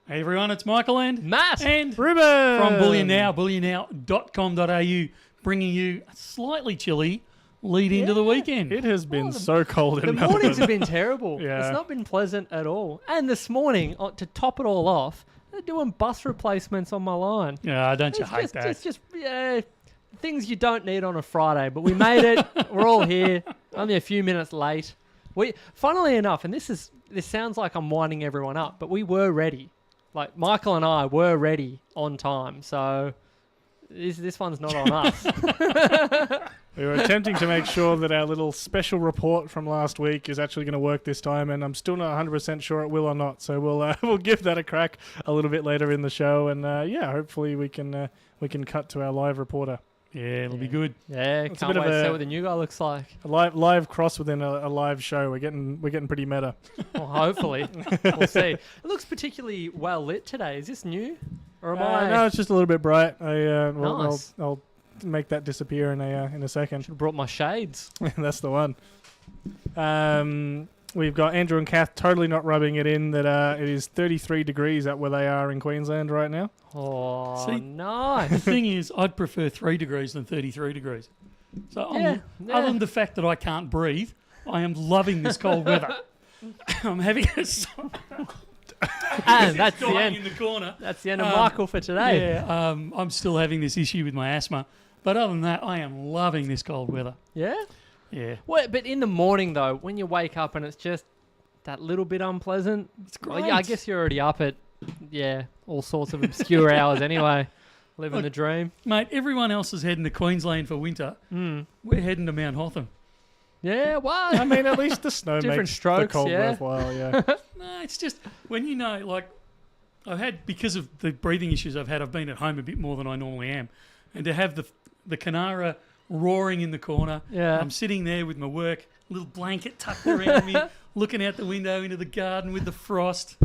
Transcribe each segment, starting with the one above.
Hey everyone, it's Michael and Matt and Ruben from Bullion Now, bullionnow.com.au, bringing you a slightly chilly lead into the weekend. It has been so cold in The Melbourne. mornings have been terrible. Yeah. It's not been pleasant at all. And this morning, to top it all off, they're doing bus replacements on my line. Yeah, don't you hate that? It's just things you don't need on a Friday. But we made it. We're all here. Only a few minutes late. Funnily enough, and this sounds like I'm winding everyone up, but we were ready. Like, Michael and I were ready on time, so this one's not on us. We were attempting to make sure that our little special report from last week is actually going to work this time, and I'm still not 100% sure it will or not. So we'll give that a crack a little bit later in the show, and hopefully we can cut to our live reporter. Yeah, it'll be good. Yeah, It's a can't bit wait of to see a- what the new guy looks like. A live cross within a live show. We're getting pretty meta. Well, hopefully. We'll see. It looks particularly well lit today. Is this new? Or am I... No, it's just a little bit bright. Nice. I'll make that disappear in a second. Should have brought my shades. That's the one. We've got Andrew and Kath totally not rubbing it in that it is 33 degrees at where they are in Queensland right now. Oh, See, nice. The thing is, I'd prefer 3 degrees than 33 degrees. So other than the fact that I can't breathe, I am loving this cold weather. I'm having a And that's the dying end. in the corner. That's the end of Michael for today. Yeah, I'm still having this issue with my asthma. But other than that, I am loving this cold weather. Yeah? Yeah. Well, but in the morning, though, when you wake up and it's just that little bit unpleasant, It's great. well, yeah, I guess you're already up at, all sorts of obscure hours anyway. Living the dream. Mate, everyone else is heading to Queensland for winter. We're heading to Mount Hotham. Yeah, well, I mean, at least the snow Different makes the strokes, cold yeah. worthwhile. Yeah. No, it's just when you know, like, because of the breathing issues I've been at home a bit more than I normally am. And to have the Canara roaring in the corner, Yeah. I'm sitting there with my work, little blanket tucked around me, looking out the window into the garden with the frost.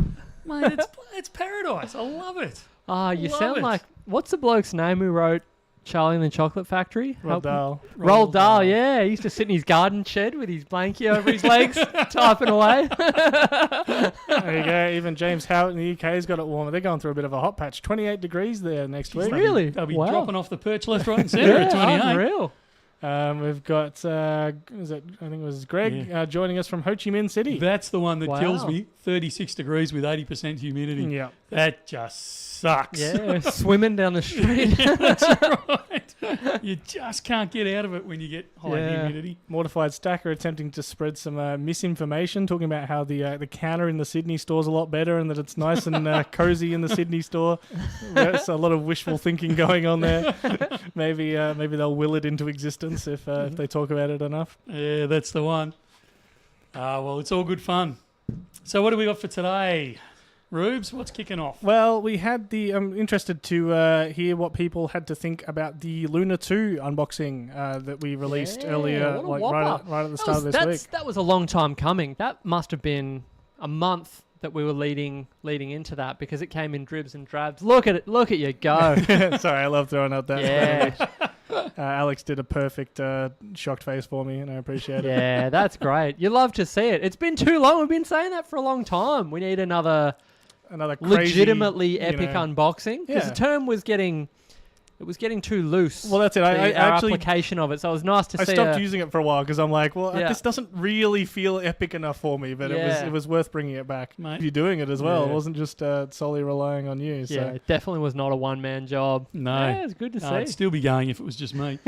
Mate, it's paradise. I love it. you Love sound it. like, what's the bloke's name who wrote Charlie and the Chocolate Factory? Roald Dahl. Roald Dahl, yeah. He used to sit in his garden shed with his blankie over his legs, typing away. There you go. Even James Howard in the UK has got it warmer. They're going through a bit of a hot patch. 28 degrees there next week. Really? They'll be Wow. dropping off the perch left, right, and centre at 28. Unreal. We've got, I think it was Greg joining us from Ho Chi Minh City. That's the one that Wow. kills me. 36 degrees with 80% humidity. Yeah. That just sucks. Yeah, swimming down the street. That's right. You just can't get out of it when you get high Yeah. humidity. Mortified Stacker attempting to spread some misinformation, talking about how the counter in the Sydney store's a lot better and that it's nice and cozy in the Sydney store. There's a lot of wishful thinking going on there. Maybe they'll will it into existence if they talk about it enough. Yeah, that's the one. Well, it's all good fun. So what do we got for today? Rubes, what's kicking off? Well, we had I'm interested to hear what people had to think about the Luna 2 unboxing that we released earlier, what a like whopper. right at the start of this week. That was a long time coming. That must have been a month that we were leading into that because it came in dribs and drabs. Look at it. Look at you go. Sorry, I love throwing out that. Yeah. Alex did a perfect shocked face for me, and I appreciate it. Yeah, that's great. You love to see it. It's been too long. We've been saying that for a long time. We need another Another crazy, legitimately epic unboxing because Yeah. the term was getting too loose. Well, that's it. I our actually application of it. So it was nice to I see. stopped using it for a while because I'm like, well, Yeah. this doesn't really feel epic enough for me, but Yeah. it was worth bringing it back. Mate. You're doing it as well. Yeah. It wasn't just solely relying on you. So. Yeah, it definitely was not a one-man job. No. Yeah, it's good to I'd see. still be going if it was just me.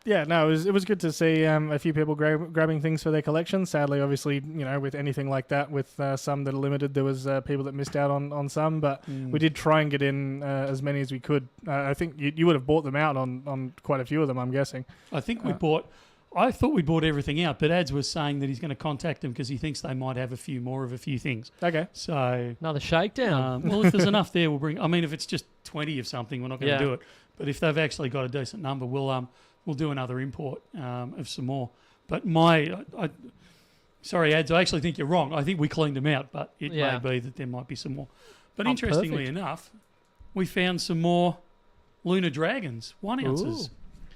It was good to see a few people grabbing things for their collection. Sadly, obviously, with anything like that, with some that are limited, there was people that missed out on some, but we did try and get in as many as we could. I think you would have bought them out on quite a few of them, I'm guessing. I think I thought we bought everything out, but Ads was saying that he's going to contact them because he thinks they might have a few more of a few things. Okay. So, Another shakedown. well, if there's enough there, we'll bring. I mean, if it's just 20 of something, we're not going to Yeah. do it. But if they've actually got a decent number, we'll do another import of some more. But sorry, Ads, I actually think you're wrong. I think we cleaned them out, but it Yeah. may be that there might be some more. But Oh, interestingly perfect. enough, we found some more Lunar Dragons 1 ounces.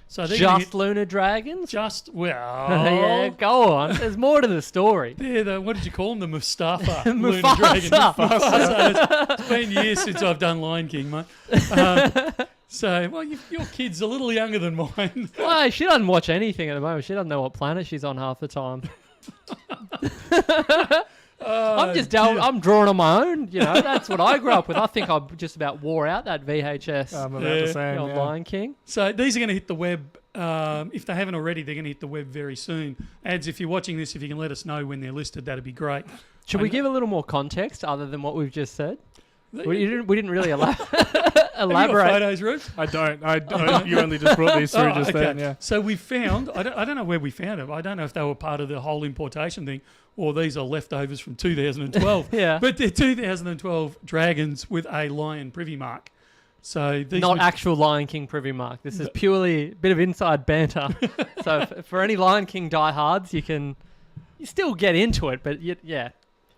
So they're gonna Just lunar dragons? just Yeah, go on. There's more to the story. they're the, what did you call them? The Mustafa lunar Mufasa. dragon. Mufasa. It's been years since I've done Lion King, mate. Your kid's a little younger than mine. Well, she doesn't watch anything at the moment. She doesn't know what planet she's on half the time. I'm drawing on my own. You know, that's what I grew up with. I think I just about wore out that VHS. I'm about the the same. old Yeah. Lion King. So these are going to hit the web. If they haven't already, they're going to hit the web very soon. Ads, if you're watching this, if you can let us know when they're listed, that'd be great. Should we give a little more context other than what we've just said? We didn't really elaborate. Have you got photos, Ruth? I don't. You only just brought these through just then. Yeah. So we found, I don't know where we found them. I don't know if they were part of the whole importation thing or these are leftovers from 2012. Yeah. But they're 2012 dragons with a lion privy mark. So these Not actual Lion King privy mark. This is purely a bit of inside banter. So for any Lion King diehards, you still get into it, but yeah,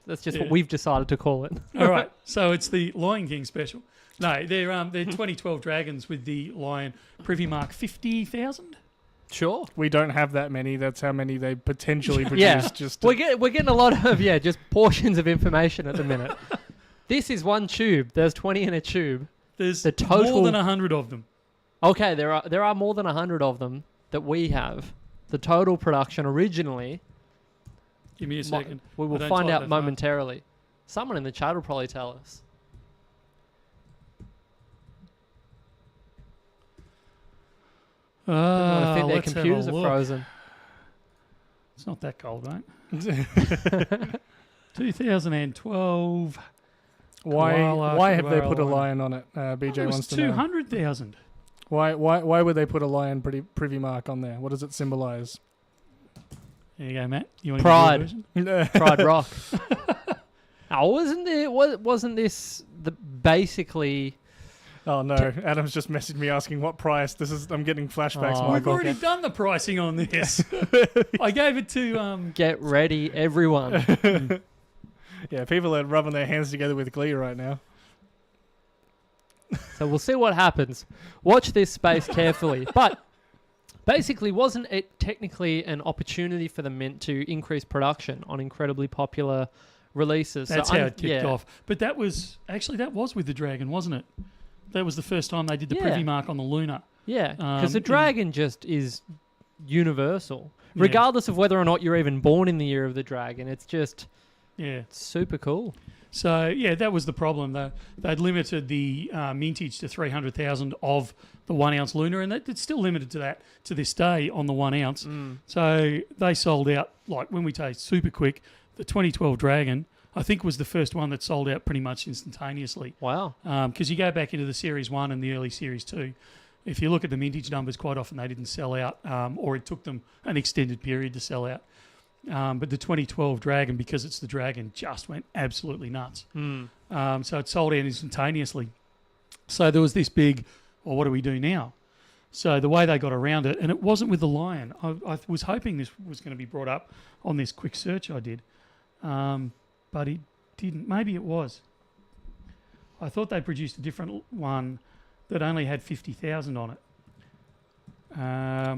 that's just what we've decided to call it. All right. So it's the Lion King special. No, they're 2012 dragons with the lion privy mark 50,000. Sure. We don't have that many. That's how many they potentially produce. Yeah. Just We're getting a lot of just portions of information at the minute. This is one tube. There's 20 in a tube. There's The total- more than 100 of them. Okay, there are more than 100 of them that we have. The total production originally, Give me a second. we I will don't find type out that fast. momentarily. Someone in the chat will probably tell us. I think their let's have a computers are look. frozen. It's not that cold, mate. 2012. why have they Koala put a lion. lion on it? BJ It wants was to know. 200,000. Why would they put a lion privy mark on there? What does it symbolize? There you go, Matt. You want Pride. To give your version? Pride Rock. Wasn't this basically? Oh no, Adam's just messaged me asking what price. I'm getting flashbacks, Oh, We've Michael. already done the pricing on this. I gave it to Get ready, everyone. Yeah, people are rubbing their hands together with glee right now. So we'll see what happens. Watch this space carefully. But basically, wasn't it technically an opportunity for the Mint to increase production on incredibly popular releases? That's So how it kicked yeah. off. But that was with the dragon, wasn't it? That was the first time they did the Yeah. privy mark on the Lunar. Yeah, because the yeah. dragon just is universal. Yeah. Regardless of whether or not you're even born in the year of the dragon, it's just Yeah. super cool. So, yeah, that was the problem. They'd limited the mintage to 300,000 of the 1 ounce Lunar, and it's still limited to that to this day on the 1 ounce. So they sold out, like when we taste super quick, the 2012 Dragon, I think was the first one that sold out pretty much instantaneously. Wow. Because you go back into the Series 1 and the early Series 2, if you look at the mintage numbers, quite often they didn't sell out, or it took them an extended period to sell out. But the 2012 Dragon, because it's the Dragon, just went absolutely nuts. So it sold out instantaneously. So there was this big, well, what do we do now? So the way they got around it, and it wasn't with the lion. I was hoping this was going to be brought up on this quick search I did, but it didn't. Maybe it was. I thought they produced a different one that only had 50,000 on it.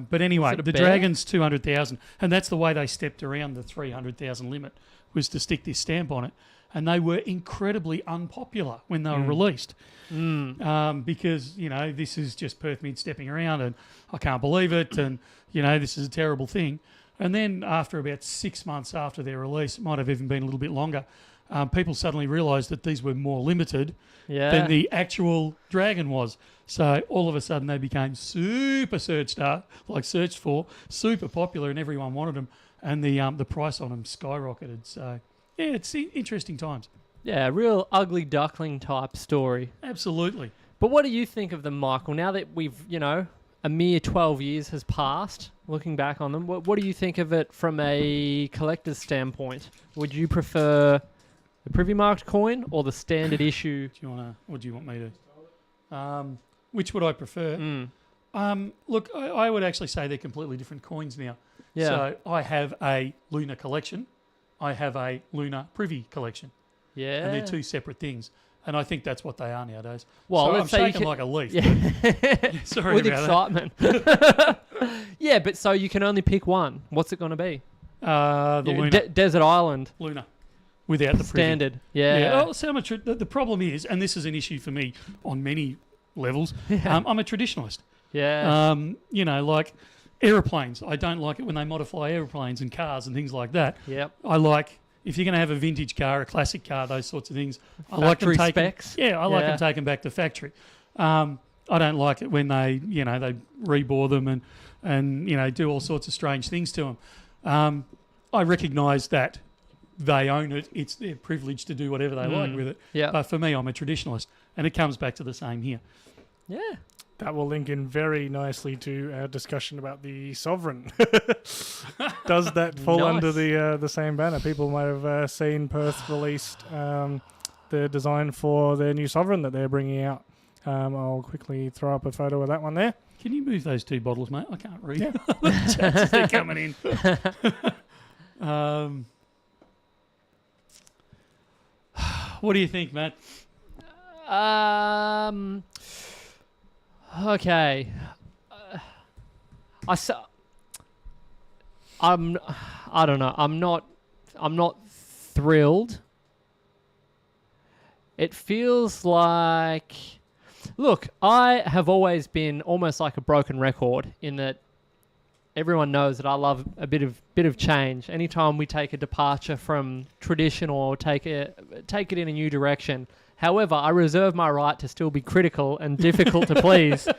But anyway, Is it a the bear? Dragon's 200,000, and that's the way they stepped around the 300,000 limit, was to stick this stamp on it. And they were incredibly unpopular when they were released, because this is just Perth Mint stepping around, and I can't believe it, and this is a terrible thing. And then after about 6 months after their release, it might have even been a little bit longer, people suddenly realised that these were more limited than the actual Dragon was. So all of a sudden they became super searched for, super popular, and everyone wanted them, and the price on them skyrocketed. So yeah, it's interesting times. Yeah, real ugly duckling type story. Absolutely. But what do you think of them, Michael? Now that we've, a mere 12 years has passed, looking back on them, what do you think of it from a collector's standpoint? Would you prefer the privy marked coin or the standard issue? What do you want me to? Which would I prefer? Mm. Look, I would actually say they're completely different coins now. Yeah. So I have a Lunar collection. I have a Lunar privy collection. Yeah. And they're two separate things. And I think that's what they are nowadays. Well, so let's I'm say you shaking can- like a leaf. Yeah. Sorry With about that. excitement. Yeah, but so you can only pick one. What's it going to be? The Luna. Desert Island. Luna. Without the privy. Standard. Yeah. Oh, so much. The problem is, and this is an issue for me on many levels, I'm a traditionalist. Yeah. Like aeroplanes. I don't like it when they modify aeroplanes and cars and things like that. Yep. I like, if you're going to have a vintage car, a classic car, those sorts of things, I like Factory them taken. specs. Yeah, I like them taken back to factory. I don't like it when they rebore them and do all sorts of strange things to them. I recognise that they own it. It's their privilege to do whatever they like with it. Yeah. But for me, I'm a traditionalist, and it comes back to the same here. Yeah. That will link in very nicely to our discussion about the Sovereign. Does that fall under the same banner? People might have seen Perth released the design for their new Sovereign that they're bringing out. I'll quickly throw up a photo of that one there. Can you move those two bottles, mate? I can't read. Yeah. The chances they're coming in. What do you think, Matt? Okay. I don't know. I'm not thrilled. It feels like, look, I have always been almost like a broken record in that everyone knows that I love a bit of change. Anytime we take a departure from tradition or take it in a new direction. However, I reserve my right to still be critical and difficult to please.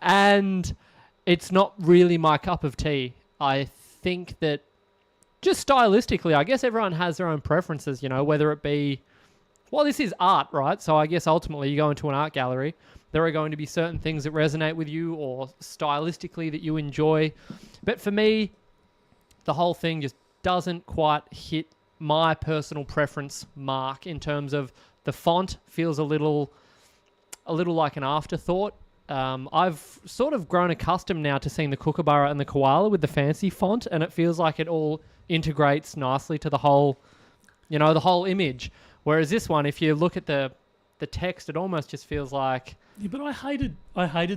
And it's not really my cup of tea. I think that just stylistically, I guess everyone has their own preferences, whether it be, well, this is art, right? So I guess ultimately you go into an art gallery, there are going to be certain things that resonate with you or stylistically that you enjoy. But for me, the whole thing just doesn't quite hit my personal preference mark in terms of the font feels a little like an afterthought. I've sort of grown accustomed now to seeing the Kookaburra and the koala with the fancy font, and it feels like it all integrates nicely to the whole, the whole image. Whereas this one, if you look at the text, it almost just feels like... Yeah, but I hated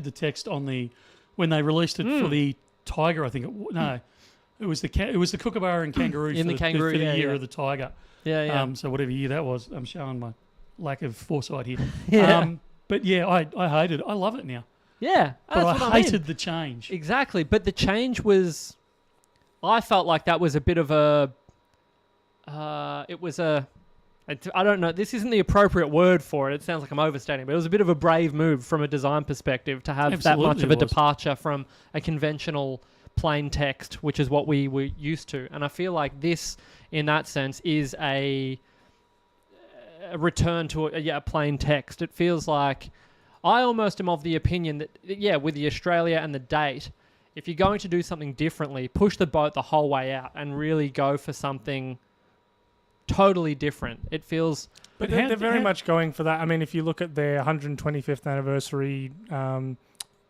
the text on when they released it for the tiger, I think. It was the Kookaburra and kangaroo in for the year of the tiger. Yeah, yeah. So whatever year that was, I'm showing my lack of foresight here. Yeah. But yeah, I hated it. I love it now. Yeah, but I hated the change. Exactly, but the change was... I felt like that was a bit of a... I don't know, this isn't the appropriate word for it. It sounds like I'm overstating, but it was a bit of a brave move from a design perspective to have that much of a departure from a conventional plain text, which is what we were used to. And I feel like this, in that sense, is a return to a plain text. It feels like I almost am of the opinion that, with the Australia and the date, if you're going to do something differently, push the boat the whole way out and really go for something totally different. It feels... But they're very much going for that. I mean, if you look at their 125th anniversary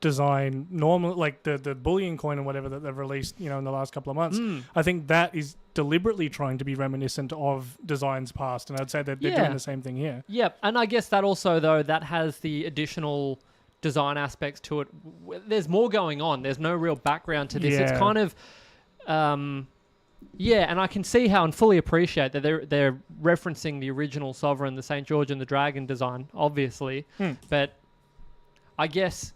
design, normal, like the bullion coin and whatever that they've released, in the last couple of months, I think that is deliberately trying to be reminiscent of designs past, and I'd say that they're doing the same thing here. Yep, and I guess that also, though, that has the additional design aspects to it. There's more going on. There's no real background to this. Yeah. It's kind of... and I can see how and fully appreciate that they're referencing the original Sovereign, the St. George and the Dragon design, obviously. But I guess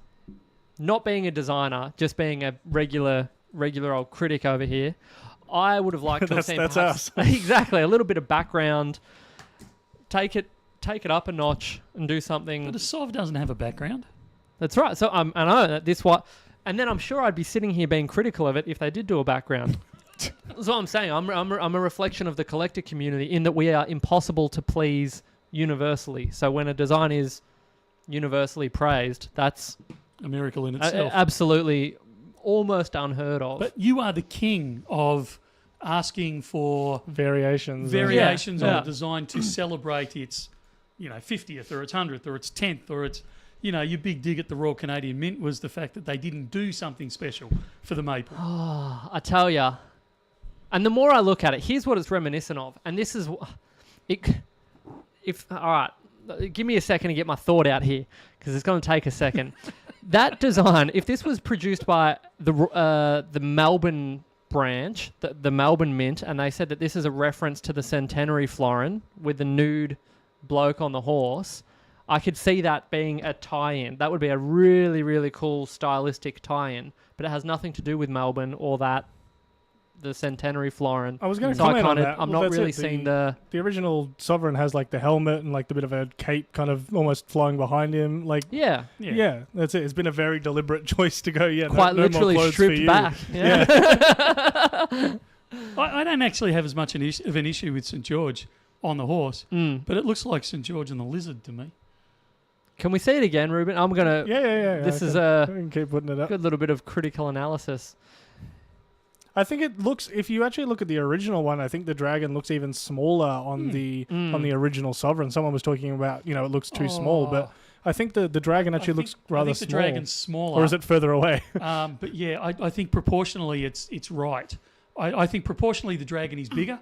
not being a designer, just being a regular old critic over here, I would have liked to have seen that's us. Exactly, a little bit of background. Take it up a notch and do something. But a Sov doesn't have a background. That's right. So I know that this what, and then I'm sure I'd be sitting here being critical of it if they did do a background. That's what I'm saying. I'm a reflection of the collector community in that we are impossible to please universally. So when a design is universally praised, that's a miracle in itself. Absolutely, almost unheard of. But you are the king of asking for variations on a design to celebrate its, 50th or its 100th or its 10th or its, your big dig at the Royal Canadian Mint was the fact that they didn't do something special for the maple. Oh, I tell ya. And the more I look at it, here's what it's reminiscent of. And this is... all right, give me a second to get my thought out here because it's going to take a second. That design, if this was produced by the Melbourne branch, the Melbourne Mint, and they said that this is a reference to the Centenary Florin with the nude bloke on the horse, I could see that being a tie-in. That would be a really, really cool stylistic tie-in, but it has nothing to do with Melbourne or the Centenary Florin. I was going to comment on that. I'm not really seeing the original sovereign has like the helmet and like the bit of a cape kind of almost flowing behind him. Like yeah, that's it. It's been a very deliberate choice to go. Yeah, quite no literally more clothes stripped for you. back. Yeah. I don't actually have as much of an issue with St George on the horse, but it looks like St George and the lizard to me. Can we see it again, Ruben? I'm gonna. Yeah. This is I can keep putting it up. Good little bit of critical analysis. I think it looks. If you actually look at the original one, I think the dragon looks even smaller on the original sovereign. Someone was talking about, it looks too small, but I think the dragon actually looks rather I think small. the dragon's smaller, or is it further away? But yeah, I think proportionally it's right. I think proportionally the dragon is bigger,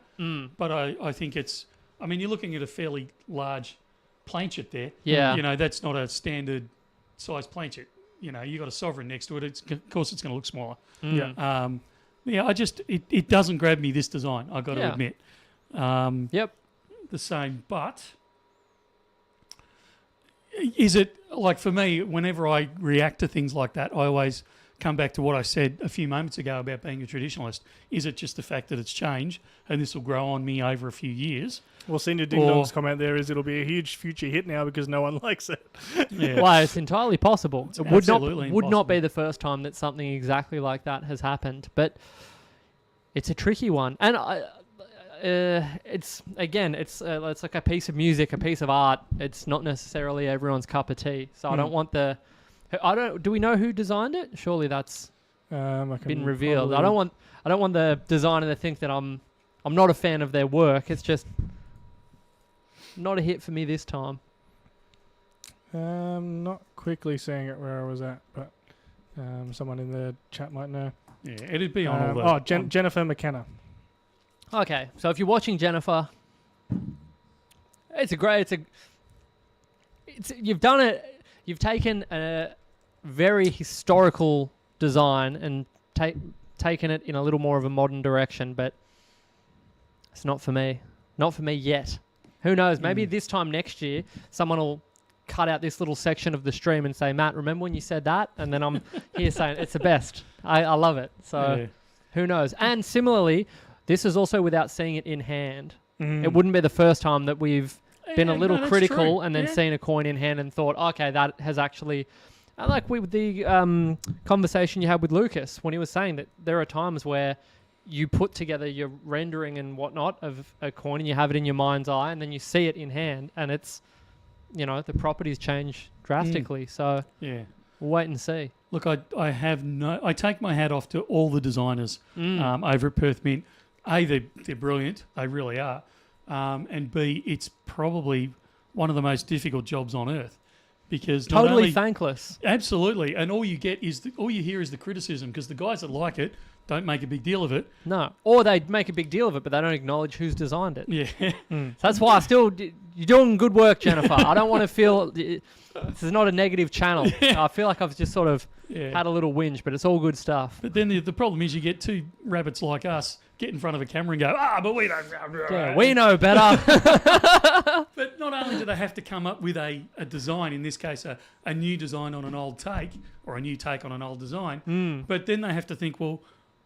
but I think it's. I mean, you're looking at a fairly large planchet there. Yeah. That's not a standard size planchet. You got a sovereign next to it. Of course, it's going to look smaller. Yeah. It doesn't grab me, this design, I've got to admit. Yep. The same, but is it, like for me, whenever I react to things like that, I always come back to what I said a few moments ago about being a traditionalist. Is it just the fact that it's changed and this will grow on me over a few years? Well, Senior Ding Dong's comment there is it'll be a huge future hit now because no one likes it. Yeah. Well, it's entirely possible. It's It would absolutely not be the first time that something exactly like that has happened, but it's a tricky one. And it's like a piece of music, a piece of art. It's not necessarily everyone's cup of tea. So I don't want do we know who designed it? Surely that's been revealed. I don't want the designer to think that I'm not a fan of their work. It's just not a hit for me this time. Not quickly seeing it where I was at, but someone in the chat might know. Yeah, it'd be on all the... Jennifer McKenna. Okay, so if you're watching Jennifer, you've done it. You've taken a very historical design and taken it in a little more of a modern direction, but it's not for me. Not for me yet. Who knows? Maybe this time next year, someone will cut out this little section of the stream and say, Matt, remember when you said that? And then I'm here saying it's the best. I love it. So who knows? And similarly, this is also without seeing it in hand. It wouldn't be the first time that we've been a little critical and then seen a coin in hand and thought, okay, that has actually... Like with the conversation you had with Lucas when he was saying that there are times where you put together your rendering and whatnot of a coin and you have it in your mind's eye and then you see it in hand and it's, the properties change drastically. So we'll wait and see. Look, I take my hat off to all the designers over at Perth Mint. A, they're brilliant. They really are. And B, it's probably one of the most difficult jobs on earth. Because totally thankless. Absolutely. And all you hear is the criticism because the guys that like it don't make a big deal of it. No. Or they make a big deal of it, but they don't acknowledge who's designed it. Yeah. So that's why you're doing good work, Jennifer. I don't want to feel, this is not a negative channel. I feel like I've just sort of had a little whinge, but it's all good stuff. But then the problem is you get two rabbits like us get in front of a camera and go, but we don't. Yeah, we know better. But not only do they have to come up with a design, in this case a new design on an old take or a new take on an old design, but then they have to think, well,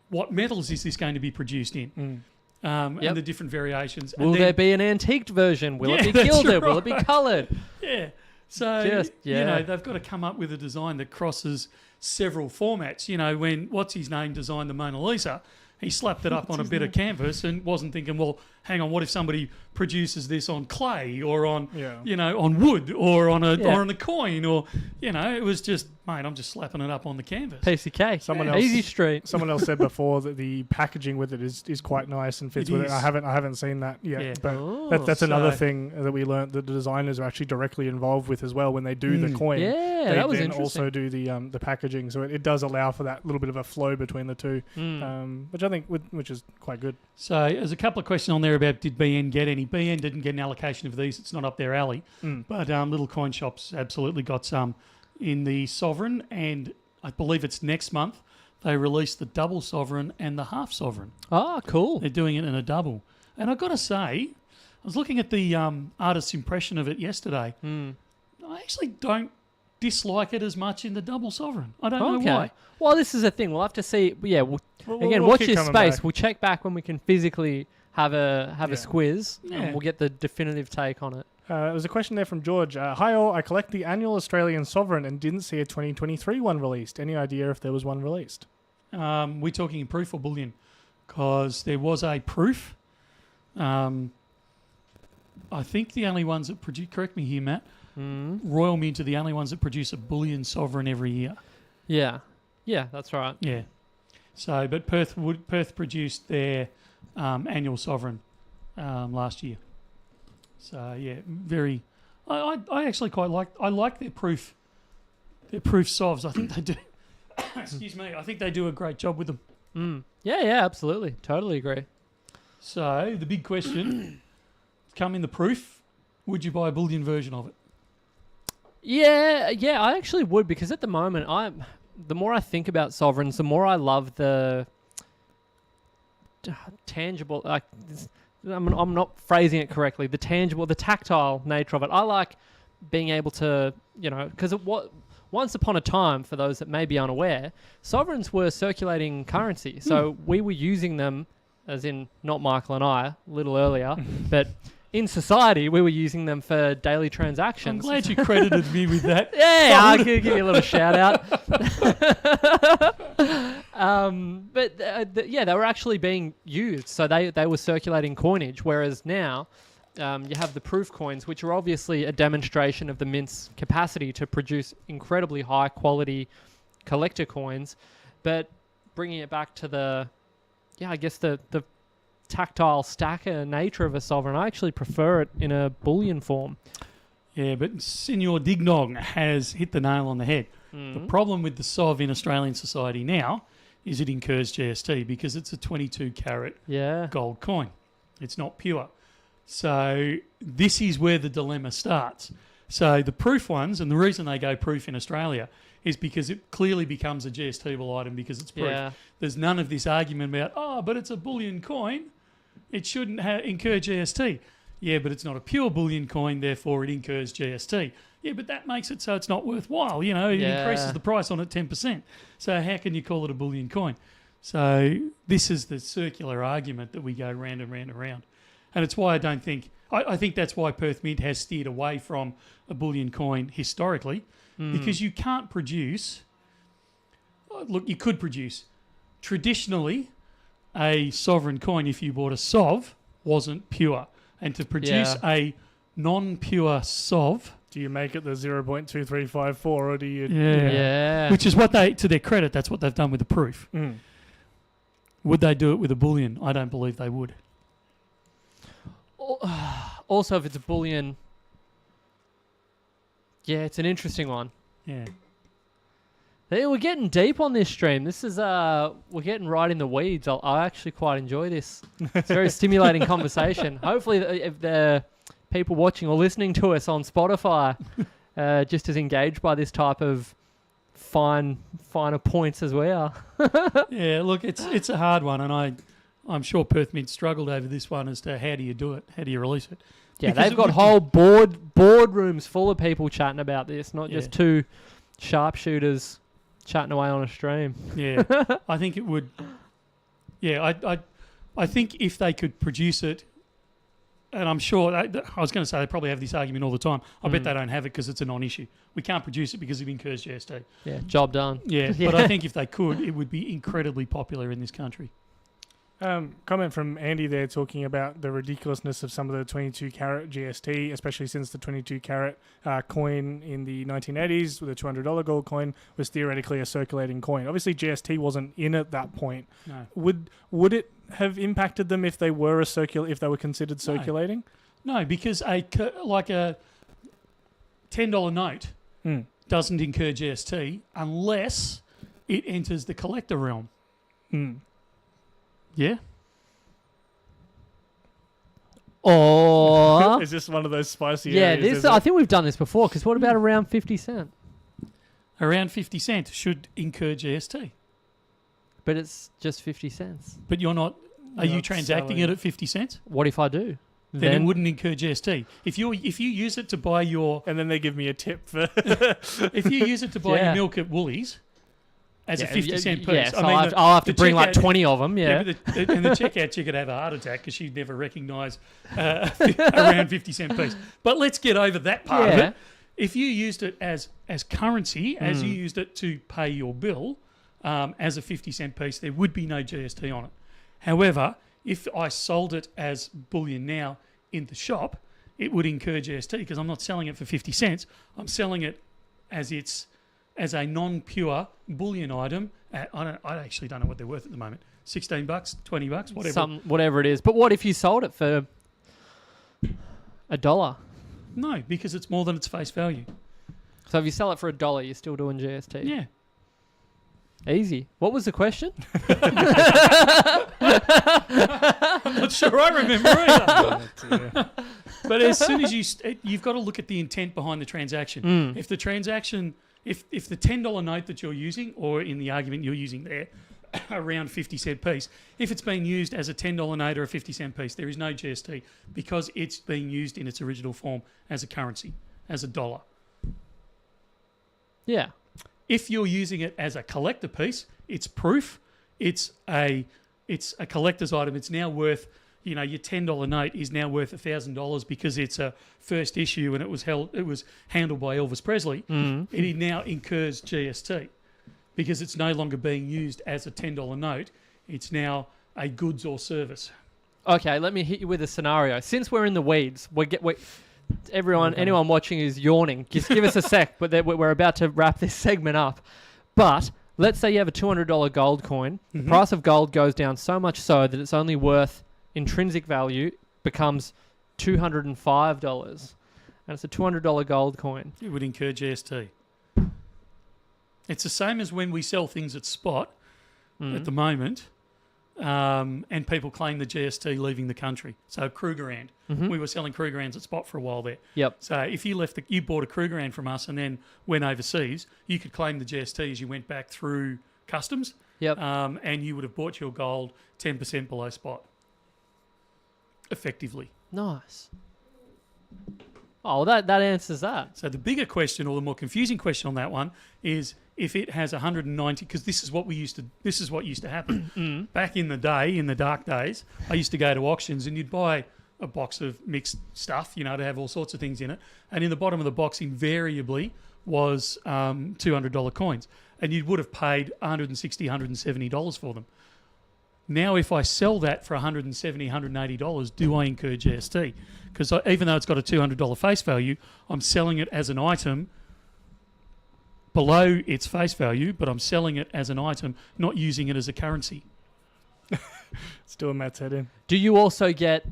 what metals is this going to be produced in? And the different variations. Will there be an antiqued version? Will it be gilded? Will it be coloured? Yeah. So, they've got to come up with a design that crosses several formats. When what's-his-name designed the Mona Lisa, he slapped it up on a bit of canvas and wasn't thinking, well, hang on, what if somebody produces this on clay or on, on wood or on a coin or, it was just mate, I'm just slapping it up on the canvas. PCK. Easy street. Someone else said before that the packaging with it is quite nice and fits with it. I haven't seen that yet, Yeah. but that's another thing that we learnt that the designers are actually directly involved with as well when they do the coin. Yeah, they that was then interesting. also do the packaging, so it does allow for that little bit of a flow between the two, which I think which is quite good. So there's a couple of questions on there about did BN get any. BN didn't get an allocation of these. It's not up their alley. But Little Coin Shops absolutely got some in the Sovereign, and I believe it's next month. They released the double Sovereign and the half Sovereign. Oh, cool. They're doing it in a double. And I've got to say, I was looking at the artist's impression of it yesterday. I actually don't dislike it as much in the double Sovereign. I don't know why. Well, this is a thing. We'll have to see. Yeah, We'll watch keep your coming space. back. We'll check back when we can physically have a squiz, Yeah. and we'll get the definitive take on it. There was a question there from George. Hi all, I collect the annual Australian Sovereign and didn't see a 2023 one released. Any idea if there was one released? We're talking in proof or bullion? Because there was a proof. I think the only ones that produce, correct me here, Matt, Royal Mint are the only ones that produce a bullion Sovereign every year. Yeah, that's right. Yeah. So, but Perth produced their annual Sovereign last year. So yeah, very. I actually quite like their proof. Their proof sovs. I think they do. Excuse me. I think they do a great job with them. Yeah, absolutely. Totally agree. So the big question, come in the proof. Would you buy a bullion version of it? Yeah, I actually would, because at the moment, the more I think about sovereigns, the more I love the tangible. I'm not phrasing it correctly. The tangible, the tactile nature of it. I like being able to, because once upon a time, for those that may be unaware, sovereigns were circulating currency. So we were using them, as in not Michael and I, a little earlier, but in society, we were using them for daily transactions. I'm glad you credited me with that. Yeah, I'll give you a little shout out. They were actually being used. So they were circulating coinage, whereas now you have the proof coins, which are obviously a demonstration of the mint's capacity to produce incredibly high quality collector coins. But bringing it back to the tactile stacker nature of a sovereign, I actually prefer it in a bullion form. Yeah, but Senor Dignog has hit the nail on the head. The problem with the SOV in Australian society now is it incurs GST because it's a 22 carat gold coin. It's not pure. So this is where the dilemma starts. So the proof ones, and the reason they go proof in Australia is because it clearly becomes a GST-able item because it's proof. Yeah. There's none of this argument about, but it's a bullion coin. It shouldn't incur GST. Yeah, but it's not a pure bullion coin, therefore it incurs GST. Yeah, but that makes it so it's not worthwhile. It increases the price on it 10%. So how can you call it a bullion coin? So this is the circular argument that we go round and round and round. And it's why I don't think... I think that's why Perth Mint has steered away from a bullion coin historically, because you can't produce... Look, you could produce. Traditionally, a sovereign coin, if you bought a SOV, wasn't pure. And to produce a non-pure SOV... Do you make it the 0.2354 or do you... Yeah. Which is what they, to their credit, that's what they've done with the proof. Would they do it with a bullion? I don't believe they would. Also, if it's a bullion... Yeah, it's an interesting one. Yeah. Hey, we're getting deep on this stream. This is we're getting right in the weeds. I actually quite enjoy this. It's a very stimulating conversation. Hopefully, if the people watching or listening to us on Spotify just as engaged by this type of finer points as we are. Yeah, look, it's a hard one, and I'm sure Perth Mint struggled over this one as to how do you do it, how do you release it. Yeah, Because they've got whole boardrooms full of people chatting about this, not just two sharpshooters chatting away on a stream. Yeah, I think it would. Yeah, I think if they could produce it, and I'm sure, I was going to say they probably have this argument all the time. I bet they don't have it because it's a non-issue. We can't produce it because it incurs GST. Yeah, job done. Yeah, but I think if they could, it would be incredibly popular in this country. Comment from Andy there talking about the ridiculousness of some of the 22 carat GST, especially since the 22 carat coin in the 1980s, with a $200 gold coin, was theoretically a circulating coin. Obviously, GST wasn't in at that point. No. Would it have impacted them if they were if they were considered circulating? No, because a $10 note doesn't incur GST unless it enters the collector realm. Yeah. Or Is this one of those spicy yeah, areas? I think we've done this before. Because what about around 50 cent? Around 50 cent should incur GST. But it's just 50 cents. But you're not. Are you Not transacting selling. it at 50 cents? What if I do? Then it wouldn't incur GST. If you use it to buy your And then they give me a tip for... if you use it to buy Yeah. your milk at Woolies as a 50 cent piece, Yes, I mean, I'll have to the bring like checkout- 20 of them. Yeah. but and the checkout chick would have a heart attack because she'd never recognise around 50 cent piece. But let's get over that part of Yeah. it. If you used it as currency, as you used it to pay your bill as a 50 cent piece, there would be no GST on it. However, if I sold it as bullion now in the shop, it would incur GST because I'm not selling it for 50 cents. I'm selling it as a non-pure bullion item. I actually don't know what they're worth at the moment. $16, $20, whatever. Whatever it is. But what if you sold it for $1? No, because it's more than its face value. So if you sell it for $1, you're still doing GST. Yeah. Easy. What was the question? I'm not sure I remember either. But as soon as you've got to look at the intent behind the transaction. If the transaction, if the $10 note that you're using, or in the argument you're using there, around 50 cent piece, if it's being used as a $10 note or a 50 cent piece, there is no GST because it's being used in its original form as a currency, as a dollar. Yeah. If you're using it as a collector piece, it's proof. It's a collector's item. It's now worth, your $10 note is now worth $1,000 because it's a first issue and it was handled by Elvis Presley. It now incurs GST because it's no longer being used as a $10 note. It's now a goods or service. Okay, let me hit you with a scenario. Since we're in the weeds, anyone watching is yawning. Just give us a sec, but we're about to wrap this segment up. But let's say you have a $200 gold coin. The price of gold goes down so much so that it's only worth intrinsic value becomes $205. And it's a $200 gold coin. It would incur GST. It's the same as when we sell things at spot at the moment. And people claim the GST leaving the country. So Krugerrand, we were selling Krugerrands at spot for a while there. Yep. So if you you bought a Krugerrand from us and then went overseas, you could claim the GST as you went back through customs. Yep. And you would have bought your gold 10% below spot, effectively. Nice. Oh, that answers that. So the bigger question, or the more confusing question on that one, is if it has 190, because this is what used to happen back in the day, in the dark days. I used to go to auctions and you'd buy a box of mixed stuff, to have all sorts of things in it, and in the bottom of the box invariably was $200 coins, and you would have paid $160, $170 for them. Now, if I sell that for $170, $180, do I incur GST? Because even though it's got a $200 face value, I'm selling it as an item below its face value, but I'm selling it as an item, not using it as a currency. It's doing Matt's head in. Do you also get...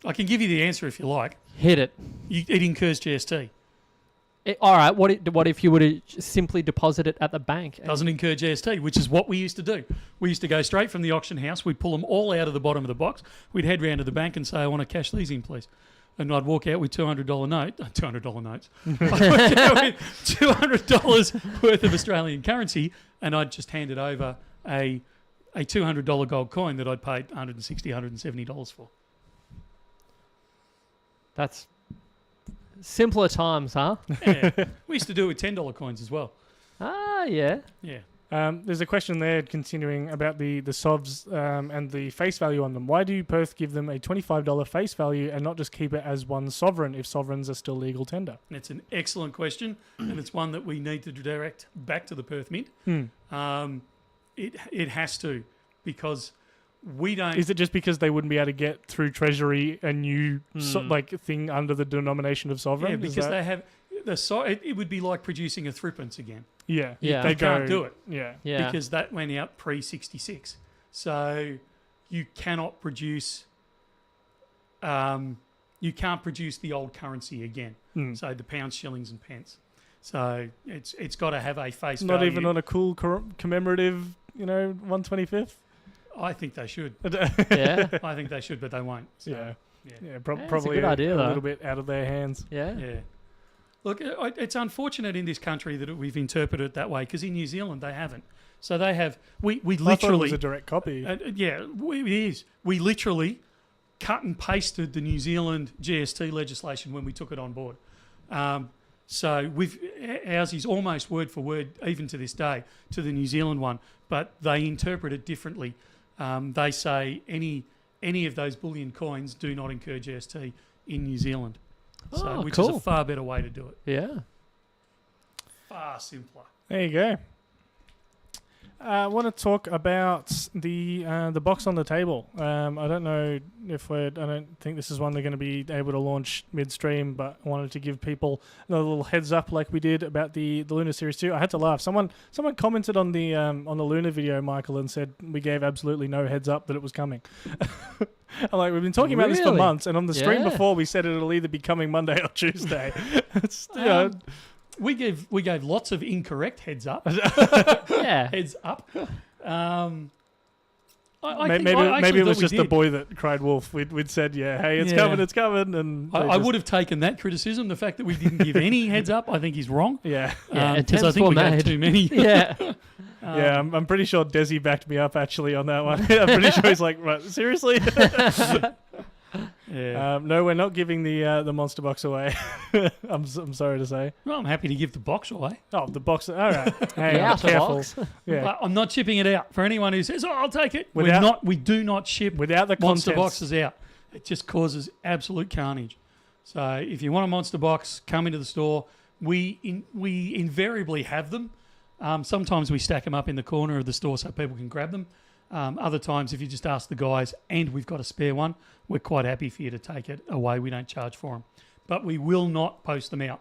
I can give you the answer if you like. Hit it. It incurs GST. All right, what if you were to simply deposit it at the bank? Doesn't incur GST, which is what we used to do. We used to go straight from the auction house. We'd pull them all out of the bottom of the box. We'd head round to the bank and say, I want to cash these in, please. And I'd walk out with $200 notes. I'd walk out with $200 worth of Australian currency, and I'd just hand it over a $200 gold coin that I'd paid $160, $170 for. That's simpler times, huh? Yeah. We used to do it with $10 coins as well. Ah, yeah. Yeah. There's a question there continuing about the SOVs and the face value on them. Why do Perth give them a $25 face value and not just keep it as one sovereign if sovereigns are still legal tender? And it's an excellent question, and it's one that we need to direct back to the Perth Mint. It has to. because we don't. Is it just because they wouldn't be able to get through Treasury a new thing under the denomination of sovereign? Yeah, because they have it would be like producing a threepence again. Yeah, Yeah. they You can't go, do it. Yeah. Because that went out pre-66. So you cannot produce you can't produce the old currency again. So the pounds, shillings and pence. So it's got to have a face not value. even on a cool commemorative, 125th. I think they should. Yeah. I think they should, but they won't. So, Yeah, it's probably a good idea, a though. little bit out of their hands. Yeah. Yeah. Look, it's unfortunate in this country that we've interpreted it that way, because in New Zealand they haven't. So they have. We I thought it literally. was a direct copy. It is. We literally cut and pasted the New Zealand GST legislation when we took it on board. So ours is almost word for word, even to this day, to the New Zealand one, but they interpret it differently. They say any of those bullion coins do not incur GST in New Zealand, which is cool. a far better way to do it. Yeah. Far simpler. There you go. I want to talk about the box on the table. I don't know if I don't think this is one they're going to be able to launch midstream, but I wanted to give people another little heads up, like we did about the Lunar Series 2. I had to laugh. Someone commented on the Lunar video, Michael, and said we gave absolutely no heads up that it was coming. I'm like, we've been talking about this for Really? months, and on the stream Yeah. before we said it'll either be coming Monday or Tuesday. It's, We gave lots of incorrect heads up. Yeah. Heads up. I maybe actually it was thought we just the did. boy that cried wolf. We'd said, hey, it's Yeah. coming, and I would have taken that criticism. The fact that we didn't give any heads up, I think is wrong. Yeah, Yeah, Because I attempts think were we gave made. too many. Yeah. yeah. I'm pretty sure Desi backed me up actually on that one. I'm pretty sure he's like, right, seriously? Yeah. No, we're not giving the monster box away. I'm sorry to say. Well, I'm happy to give the box away. Oh, the box. All right. Hang The on, outer careful. box. Yeah. But I'm not shipping it out. For anyone who says, I'll take it. We do not ship Without the monster contents. boxes out. It just causes absolute carnage. So if you want a monster box, come into the store. We invariably have them. Sometimes we stack them up in the corner of the store so people can grab them. Other times, if you just ask the guys and we've got a spare one, we're quite happy for you to take it away. We don't charge for them. But we will not post them out.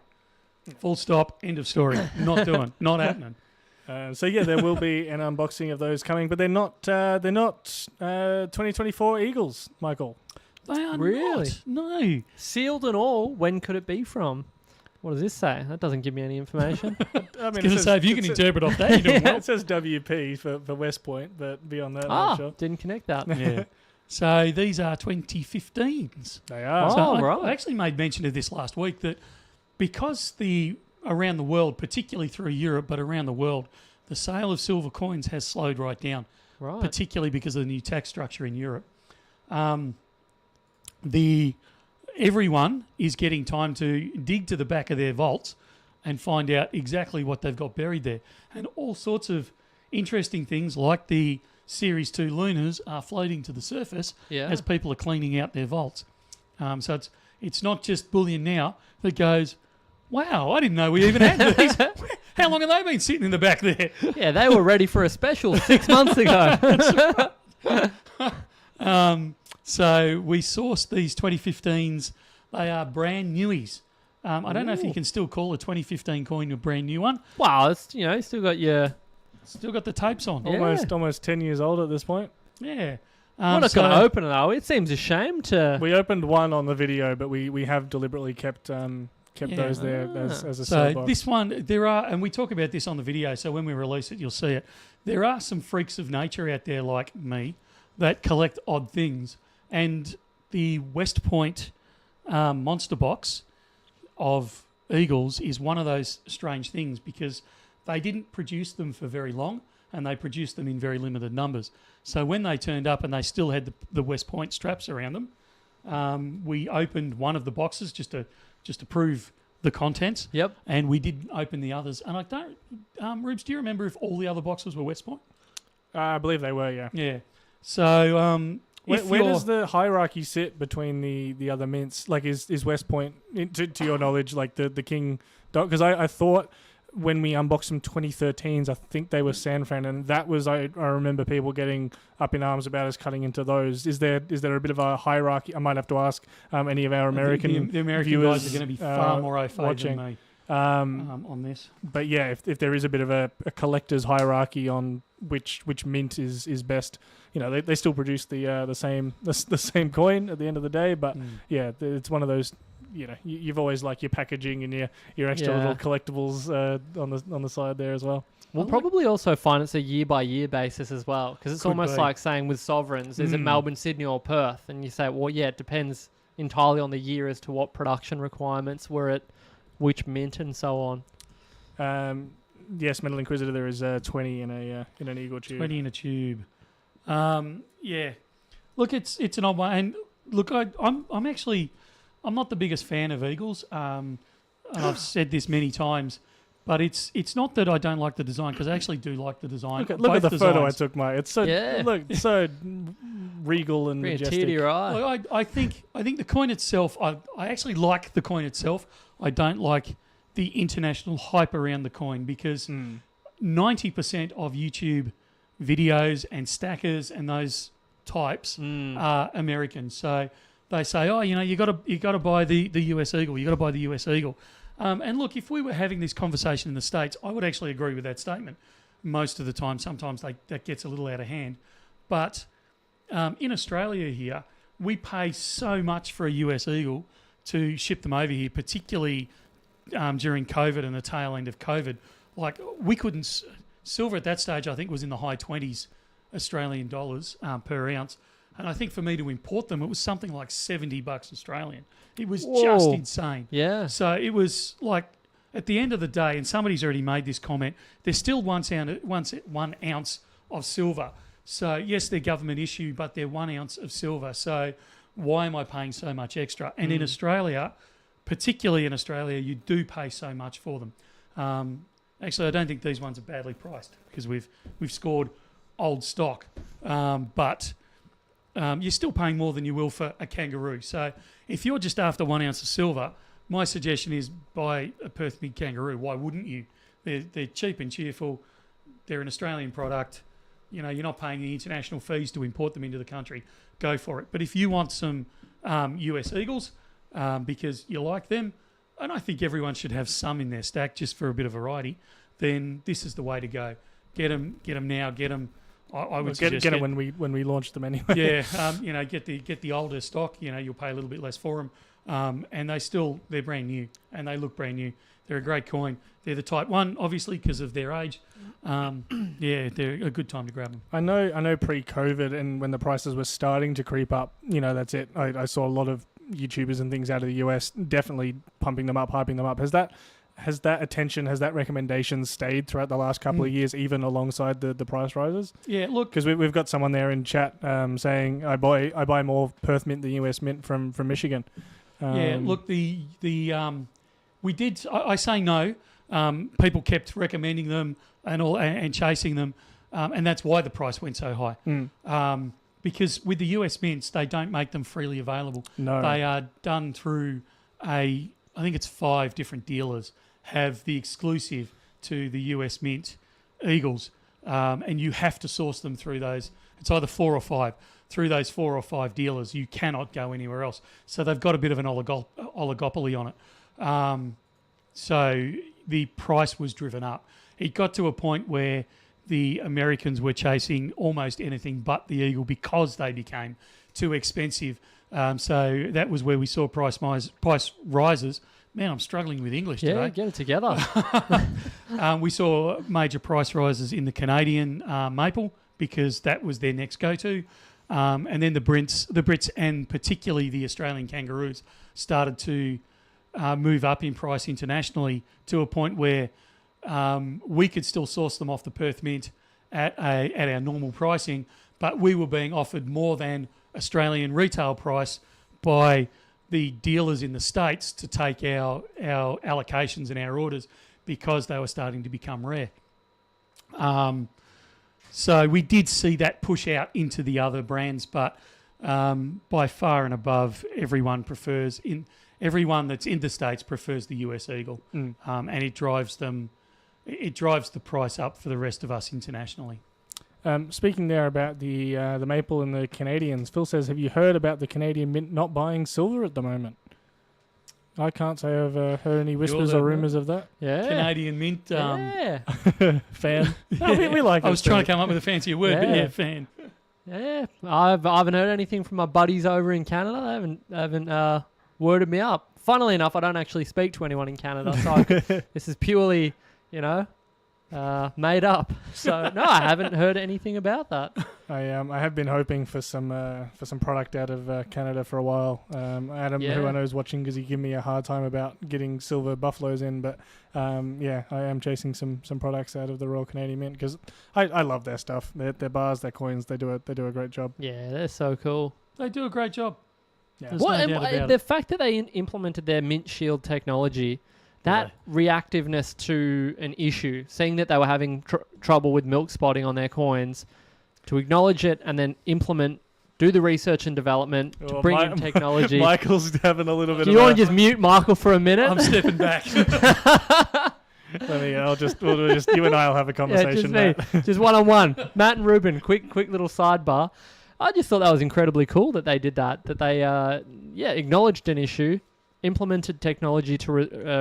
Full stop, end of story. Not doing, not happening. So yeah, there will be an unboxing of those coming, but they're not 2024 Eagles, Michael. They are Really? not. No. Sealed and all, when could it be from? What does this say? That doesn't give me any information. I mean, I was going to say, if you can interpret off that, you're doing well. It says WP for West Point, but beyond that, I'm not sure. Didn't connect that. Yeah. So these are 2015s. They are. Oh, So right. I actually made mention of this last week, that because around the world, particularly through Europe, but around the world, the sale of silver coins has slowed right down, Right. particularly because of the new tax structure in Europe. Everyone is getting time to dig to the back of their vaults and find out exactly what they've got buried there. And all sorts of interesting things like the Series 2 Lunars are floating to the surface Yeah. as people are cleaning out their vaults. So it's not just Bullion Now that goes, wow, I didn't know we even had these. How long have they been sitting in the back there? Yeah, they were ready for a special 6 months ago. So we sourced these 2015s. They are brand newies. I don't know if you can still call a 2015 coin a brand new one. Wow, it's still got your. Still got the tapes on. Yeah. Almost 10 years old at this point. Yeah. We're not going to open it though. It seems a shame to. We opened one on the video, but we have deliberately kept those there as a So sale box. this one, there are, and we talk about this on the video, so when we release it, you'll see it. There are some freaks of nature out there like me that collect odd things. And the West Point monster box of Eagles is one of those strange things, because they didn't produce them for very long, and they produced them in very limited numbers. So when they turned up and they still had the West Point straps around them, we opened one of the boxes just to prove the contents. Yep. And we didn't open the others. And I don't, Rubes, do you remember if all the other boxes were West Point? I believe they were, yeah. Yeah. So Where does the hierarchy sit between the other mints? Like, is West Point, to your knowledge, like the king dog? Because I thought when we unboxed some 2013s, I think they were San Fran, and that was I remember people getting up in arms about us cutting into those. Is there a bit of a hierarchy? I might have to ask any of our American the American viewers guys are going to be far more au fait watching. than me on this. But yeah, if there is a bit of a collector's hierarchy on which mint is best, they still produce the same coin at the end of the day. But yeah, it's one of those. You've always like your packaging and your extra little collectibles on the side there as well. We'll probably also find it's a year-by-year basis as well, because it's almost like saying with sovereigns, is it Melbourne, Sydney or Perth? And you say, well, yeah, it depends entirely on the year as to what production requirements were at which mint and so on. Yes, Metal Inquisitor, there is 20 in an Eagle tube. 20 in a tube. Yeah. Look, it's an odd one. And look, I'm not the biggest fan of Eagles. And I've said this many times. But it's not that I don't like the design, because I actually do like the design. Look at the designs. photo I took, mate. It's so so regal and Bring majestic. a tear to your eye. Look, I think the coin itself. I actually like the coin itself. I don't like the international hype around the coin, because 90% of YouTube videos and stackers and those types are American. So they say, oh, you got to buy the US Eagle. You got to buy the US Eagle. And look, if we were having this conversation in the States, I would actually agree with that statement most of the time. Sometimes that gets a little out of hand. But in Australia here, we pay so much for a US Eagle to ship them over here, particularly during COVID and the tail end of COVID. Like, we couldn't... Silver at that stage, I think, was in the high 20s Australian dollars per ounce. And I think for me to import them, it was something like $70 Australian. It was just insane. Yeah. So it was like, at the end of the day, and somebody's already made this comment, there's still 1 ounce of silver. So yes, they're government issue, but they're 1 ounce of silver. So why am I paying so much extra? And in Australia, particularly in Australia, you do pay so much for them. Actually, I don't think these ones are badly priced, because we've scored old stock. But you're still paying more than you will for a kangaroo. So if you're just after 1 ounce of silver, my suggestion is buy a Perth Mid kangaroo. Why wouldn't you? They're cheap and cheerful. They're an Australian product. You're not paying the international fees to import them into the country. Go for it. But if you want some US Eagles because you like them, and I think everyone should have some in their stack just for a bit of variety, then this is the way to go. Get them now. Get them. I would suggest get them when we launch them anyway. Yeah, get the older stock. You'll pay a little bit less for them, and they're brand new and they look brand new. They're a great coin. They're the Type 1, obviously, because of their age. Yeah, they're a good time to grab them. I know pre-COVID and when the prices were starting to creep up, that's it. I saw a lot of YouTubers and things out of the US definitely pumping them up, hyping them up. Has that attention, has that recommendation stayed throughout the last couple of years, even alongside the price rises? Yeah, look, because we've got someone there in chat saying I buy more Perth mint than US mint from Michigan. Look, we did. I say no. People kept recommending them and chasing them, and that's why the price went so high. Because with the US mints, they don't make them freely available. No, they are done through I think it's 5 different dealers have the exclusive to the US mint Eagles, and you have to source them through those. It's either 4 or 5. Through those 4 or 5 dealers, you cannot go anywhere else. So they've got a bit of an oligopoly on it. So the price was driven up. It got to a point where the Americans were chasing almost anything but the Eagle because they became too expensive. So that was where we saw price rises. Man, I'm struggling with English today. Yeah, get it together. We saw major price rises in the Canadian maple because that was their next go-to. And then the Brits and particularly the Australian kangaroos started to move up in price internationally to a point where we could still source them off the Perth Mint at our normal pricing, but we were being offered more than Australian retail price by the dealers in the States to take our allocations and our orders because they were starting to become rare. So we did see that push out into the other brands, but by far and above, everyone that's in the States prefers the US Eagle, and it drives them it drives the price up for the rest of us internationally. Speaking there about the maple and the Canadians, Phil says, have you heard about the Canadian Mint not buying silver at the moment? I can't say I've heard any whispers or rumours of that. Yeah. Canadian Mint. Yeah. Fan. No, we like it. I was trying to come up with a fancier word, but Yeah. yeah, fan. Yeah. I haven't heard anything from my buddies over in Canada. They haven't worded me up. Funnily enough, I don't actually speak to anyone in Canada, so this is purely, made up. So no, I haven't heard anything about that. I have been hoping for some product out of Canada for a while. Adam, who I know is watching, because he gave me a hard time about getting silver buffaloes in, but I am chasing some products out of the Royal Canadian Mint, because I love their stuff. Their bars, their coins, they do a great job. Yeah, they're so cool. They do a great job. Yeah. There's no doubt about The it. fact that they implemented their Mint Shield technology, that reactiveness to an issue, seeing that they were having trouble with milk spotting on their coins, to acknowledge it and then do the research and development to bring in technology. Michael's having a little bit Do you want to just mute Michael for a minute? I'm stepping back. I'll just you and I'll have a conversation. Yeah, just me. Just one-on-one. Matt and Ruben, quick little sidebar. I just thought that was incredibly cool that they did that. That they, acknowledged an issue, implemented technology to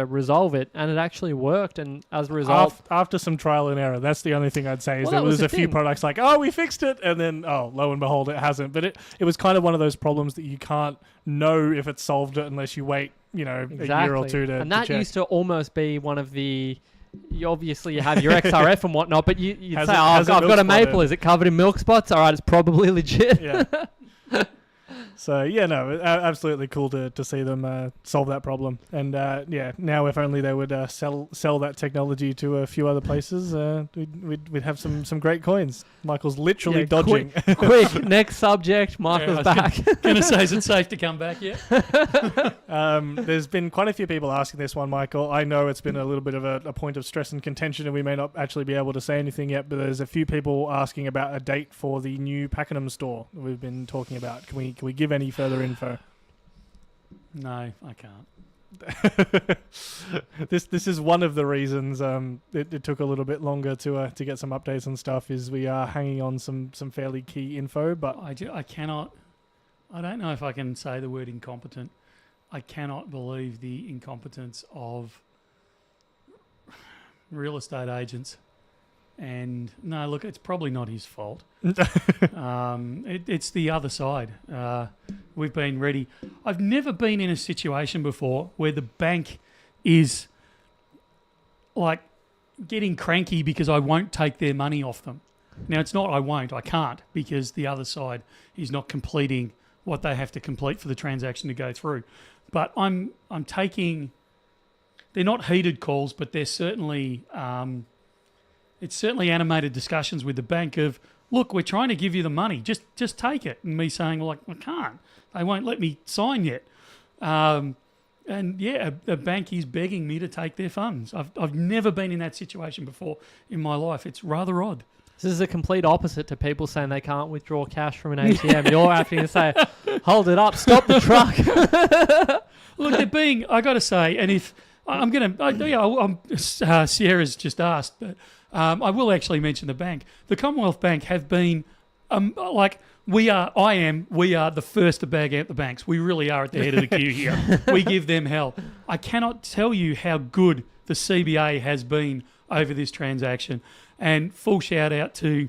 resolve it, and it actually worked. And as a result, after some trial and error, that's the only thing I'd say is Well, there that was was the a few thing. products like, oh, we fixed it, and then lo and behold, it hasn't. But it was kind of one of those problems that you can't know if it solved it unless you wait, a year or two to. And that check. used to almost be one of the. You have your XRF and whatnot, but you'd say, Has it I've got milk a maple. spotted?" Is it covered in milk spots? All right, it's probably legit. Yeah. So absolutely cool to see them solve that problem. And now if only they would sell that technology to a few other places, we'd have some great coins. Michael's literally dodging. Quick, next subject. Michael's back. Gonna say, is it safe to come back yet? There's been quite a few people asking this one, Michael. I know it's been a little bit of a point of stress and contention, and we may not actually be able to say anything yet, but there's a few people asking about a date for the new Pakenham store that we've been talking about. Can we give any further info? No, I can't. This is one of the reasons it took a little bit longer to get some updates and stuff, is we are hanging on some fairly key info, but I cannot. I don't know if I can say the word incompetent. I cannot believe the incompetence of real estate agents. And no, look, it's probably not his fault. It's the other side. We've been ready. I've never been in a situation before where the bank is like getting cranky because I won't take their money off them. Now, it's not I can't, because the other side is not completing what they have to complete for the transaction to go through. But I'm taking, they're not heated calls, but they're certainly, it's certainly animated discussions with the bank of, look, we're trying to give you the money, just take it. And me saying, well, I can't. They won't let me sign yet. And yeah, a bank is begging me to take their funds. I've never been in that situation before in my life. It's rather odd. This is a complete opposite to people saying they can't withdraw cash from an ATM. You're having to say, hold it up, stop the truck. Look, they're being, I got to say, and if I'm going to, Sierra's just asked, but I will actually mention the bank. The Commonwealth Bank have been, we are the first to bag out the banks. We really are at the head of the queue here. We give them hell. I cannot tell you how good the CBA has been over this transaction. And full shout out to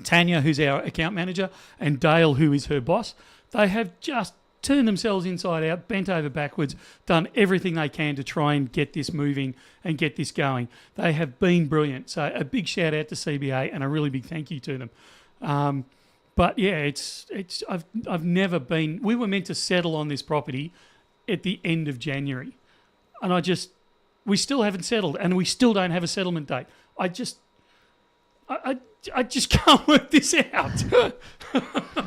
Tanya, who's our account manager, and Dale, who is her boss. They have just turned themselves inside out, bent over backwards, done everything they can to try and get this moving and get this going. They have been brilliant. So a big shout out to CBA and a really big thank you to them. But yeah, I've never been. We were meant to settle on this property at the end of January, and we still haven't settled, and we still don't have a settlement date. I just can't work this out.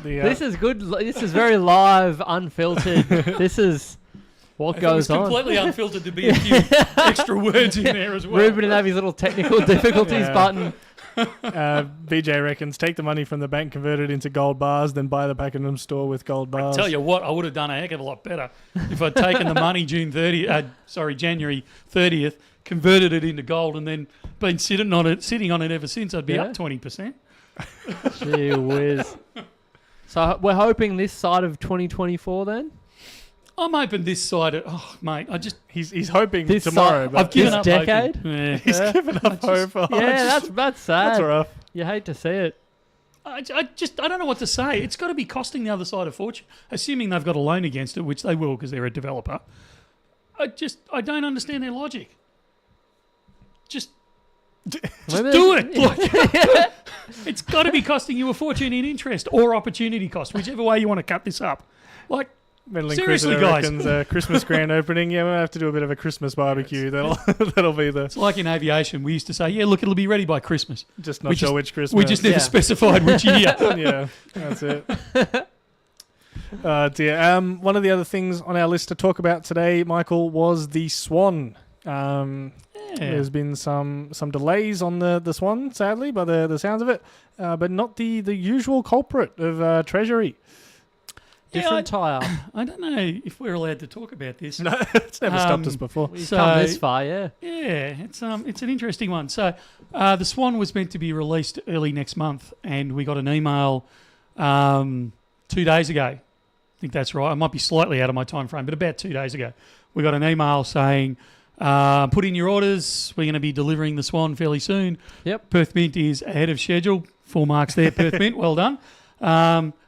This is good. This is very live, unfiltered. This is what If goes it was on. completely unfiltered, to be a few extra words in there as well. Ruben didn't have his little technical difficulties Yeah. button. BJ reckons take the money from the bank, convert it into gold bars, then buy the Pakenham store with gold bars. Tell you what, I would have done a heck of a lot better if I'd taken the money January 30th, converted it into gold, and then been sitting on it ever since. I'd be up 20%. Gee whiz. So we're hoping this side of 2024 then? I'm hoping this side of, mate, He's hoping This tomorrow. side- But I've given this up decade? hoping. Yeah. he's given up hope. Yeah, that's sad. That's rough. You hate to see it. I don't know what to say. It's got to be costing the other side a fortune, assuming they've got a loan against it, which they will because they're a developer. I don't understand their logic. Just do it. Like, it's got to be costing you a fortune in interest or opportunity cost, whichever way you want to cut this up. Like, Meddling seriously, Critter guys. reckons Christmas grand opening. Yeah, we'll have to do a bit of a Christmas barbecue. That'll be the it's like in aviation. We used to say, yeah, look, it'll be ready by Christmas. just not sure which Christmas. We just never Yeah. specified which year. Yeah, that's it. Dear. One of the other things on our list to talk about today, Michael, was the Swan. There's been some delays on the Swan, sadly, by the sounds of it, but not the usual culprit of Treasury. Different tyre. I don't know if we're allowed to talk about this. No, it's never stopped us before. We've So- come this far, yeah. Yeah, it's an interesting one. So, the Swan was meant to be released early next month, and we got an email 2 days ago. I think that's right. I might be slightly out of my time frame, but about 2 days ago, we got an email saying, "Put in your orders. We're going to be delivering the Swan fairly soon." Yep. Perth Mint is ahead of schedule. 4 marks there, Perth Mint. Well done.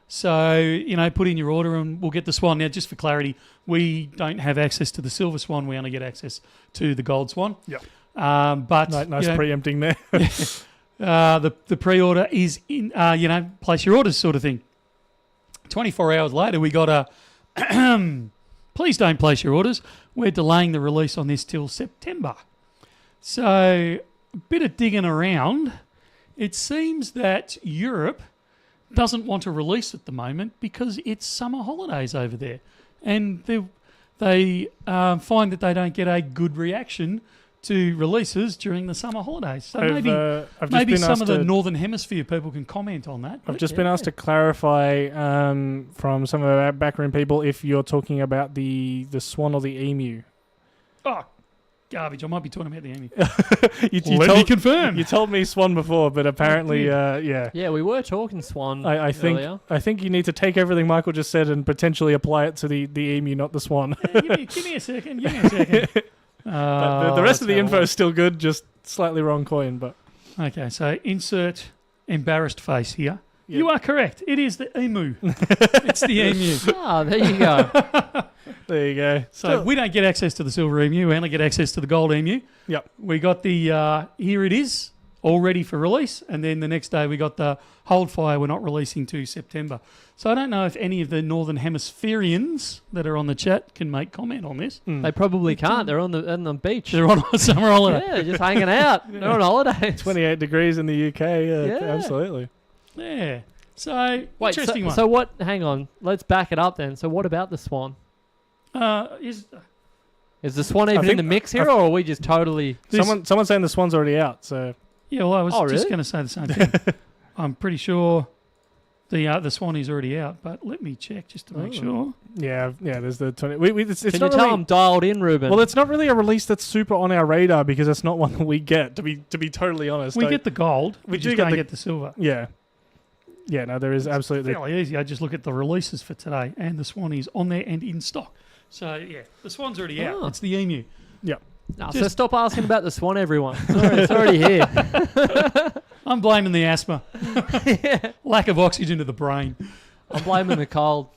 So, put in your order and we'll get the Swan. Now, just for clarity, we don't have access to the Silver Swan. We only get access to the Gold Swan. Yep. But Nice preempting there. the pre-order is in, place your orders sort of thing. 24 hours later, we got a, please don't place your orders. We're delaying the release on this till September. So, a bit of digging around. It seems that Europe doesn't want to release at the moment because it's summer holidays over there. And they find that they don't get a good reaction to releases during the summer holidays. So maybe some of the Northern Hemisphere people can comment on that. I've just been asked to clarify from some of our backroom people if you're talking about the Swan or the Emu. Oh, garbage. I might be talking about the Emu. Let me confirm. You told me Swan before, but apparently, yeah. Yeah, we were talking Swan I earlier. think you need to take everything Michael just said and potentially apply it to the Emu, not the Swan. Give me a second. But the rest of the info is still good, just slightly wrong coin. But okay, so insert embarrassed face here. Yep. You are correct. It is the Emu. It's the Emu. Oh, there you go. there you go. So we don't get access to the Silver Emu. We only get access to the Gold Emu. Yep. We got the here it is, all ready for release, and then the next day we got the hold fire. We're not releasing to September. So I don't know if any of the Northern Hemispherians that are on the chat can make comment on this. They probably can't. They're on the beach. They're on a summer holiday. Yeah, just hanging out. They're on holidays. 28 degrees in the UK. Absolutely. Yeah. So Wait, interesting one. so what? Hang on. Let's back it up then. So what about the Swan? Is Is the Swan even in think- the mix here, or are we just totally? Someone's saying the Swan's already out. So yeah. Well, I was Oh, just really? going to say the same thing. I'm pretty sure the Swan is already out, but let me check just to make sure. yeah. There's the 20. It's Can you not tell really, I'm dialed in, Ruben? well, it's not really a release that's super on our radar because it's not one that we get. To be totally honest, We get the gold. We do just get don't the- get the silver. yeah. No, there is absolutely. Fairly easy. I just look at the releases for today, and the Swan is on there and in stock. So yeah, the Swan's already out. Oh. It's the Emu. No, so just- stop asking about the Swan, everyone. It's already here. I'm blaming the asthma, lack of oxygen to the brain. I'm blaming the cold.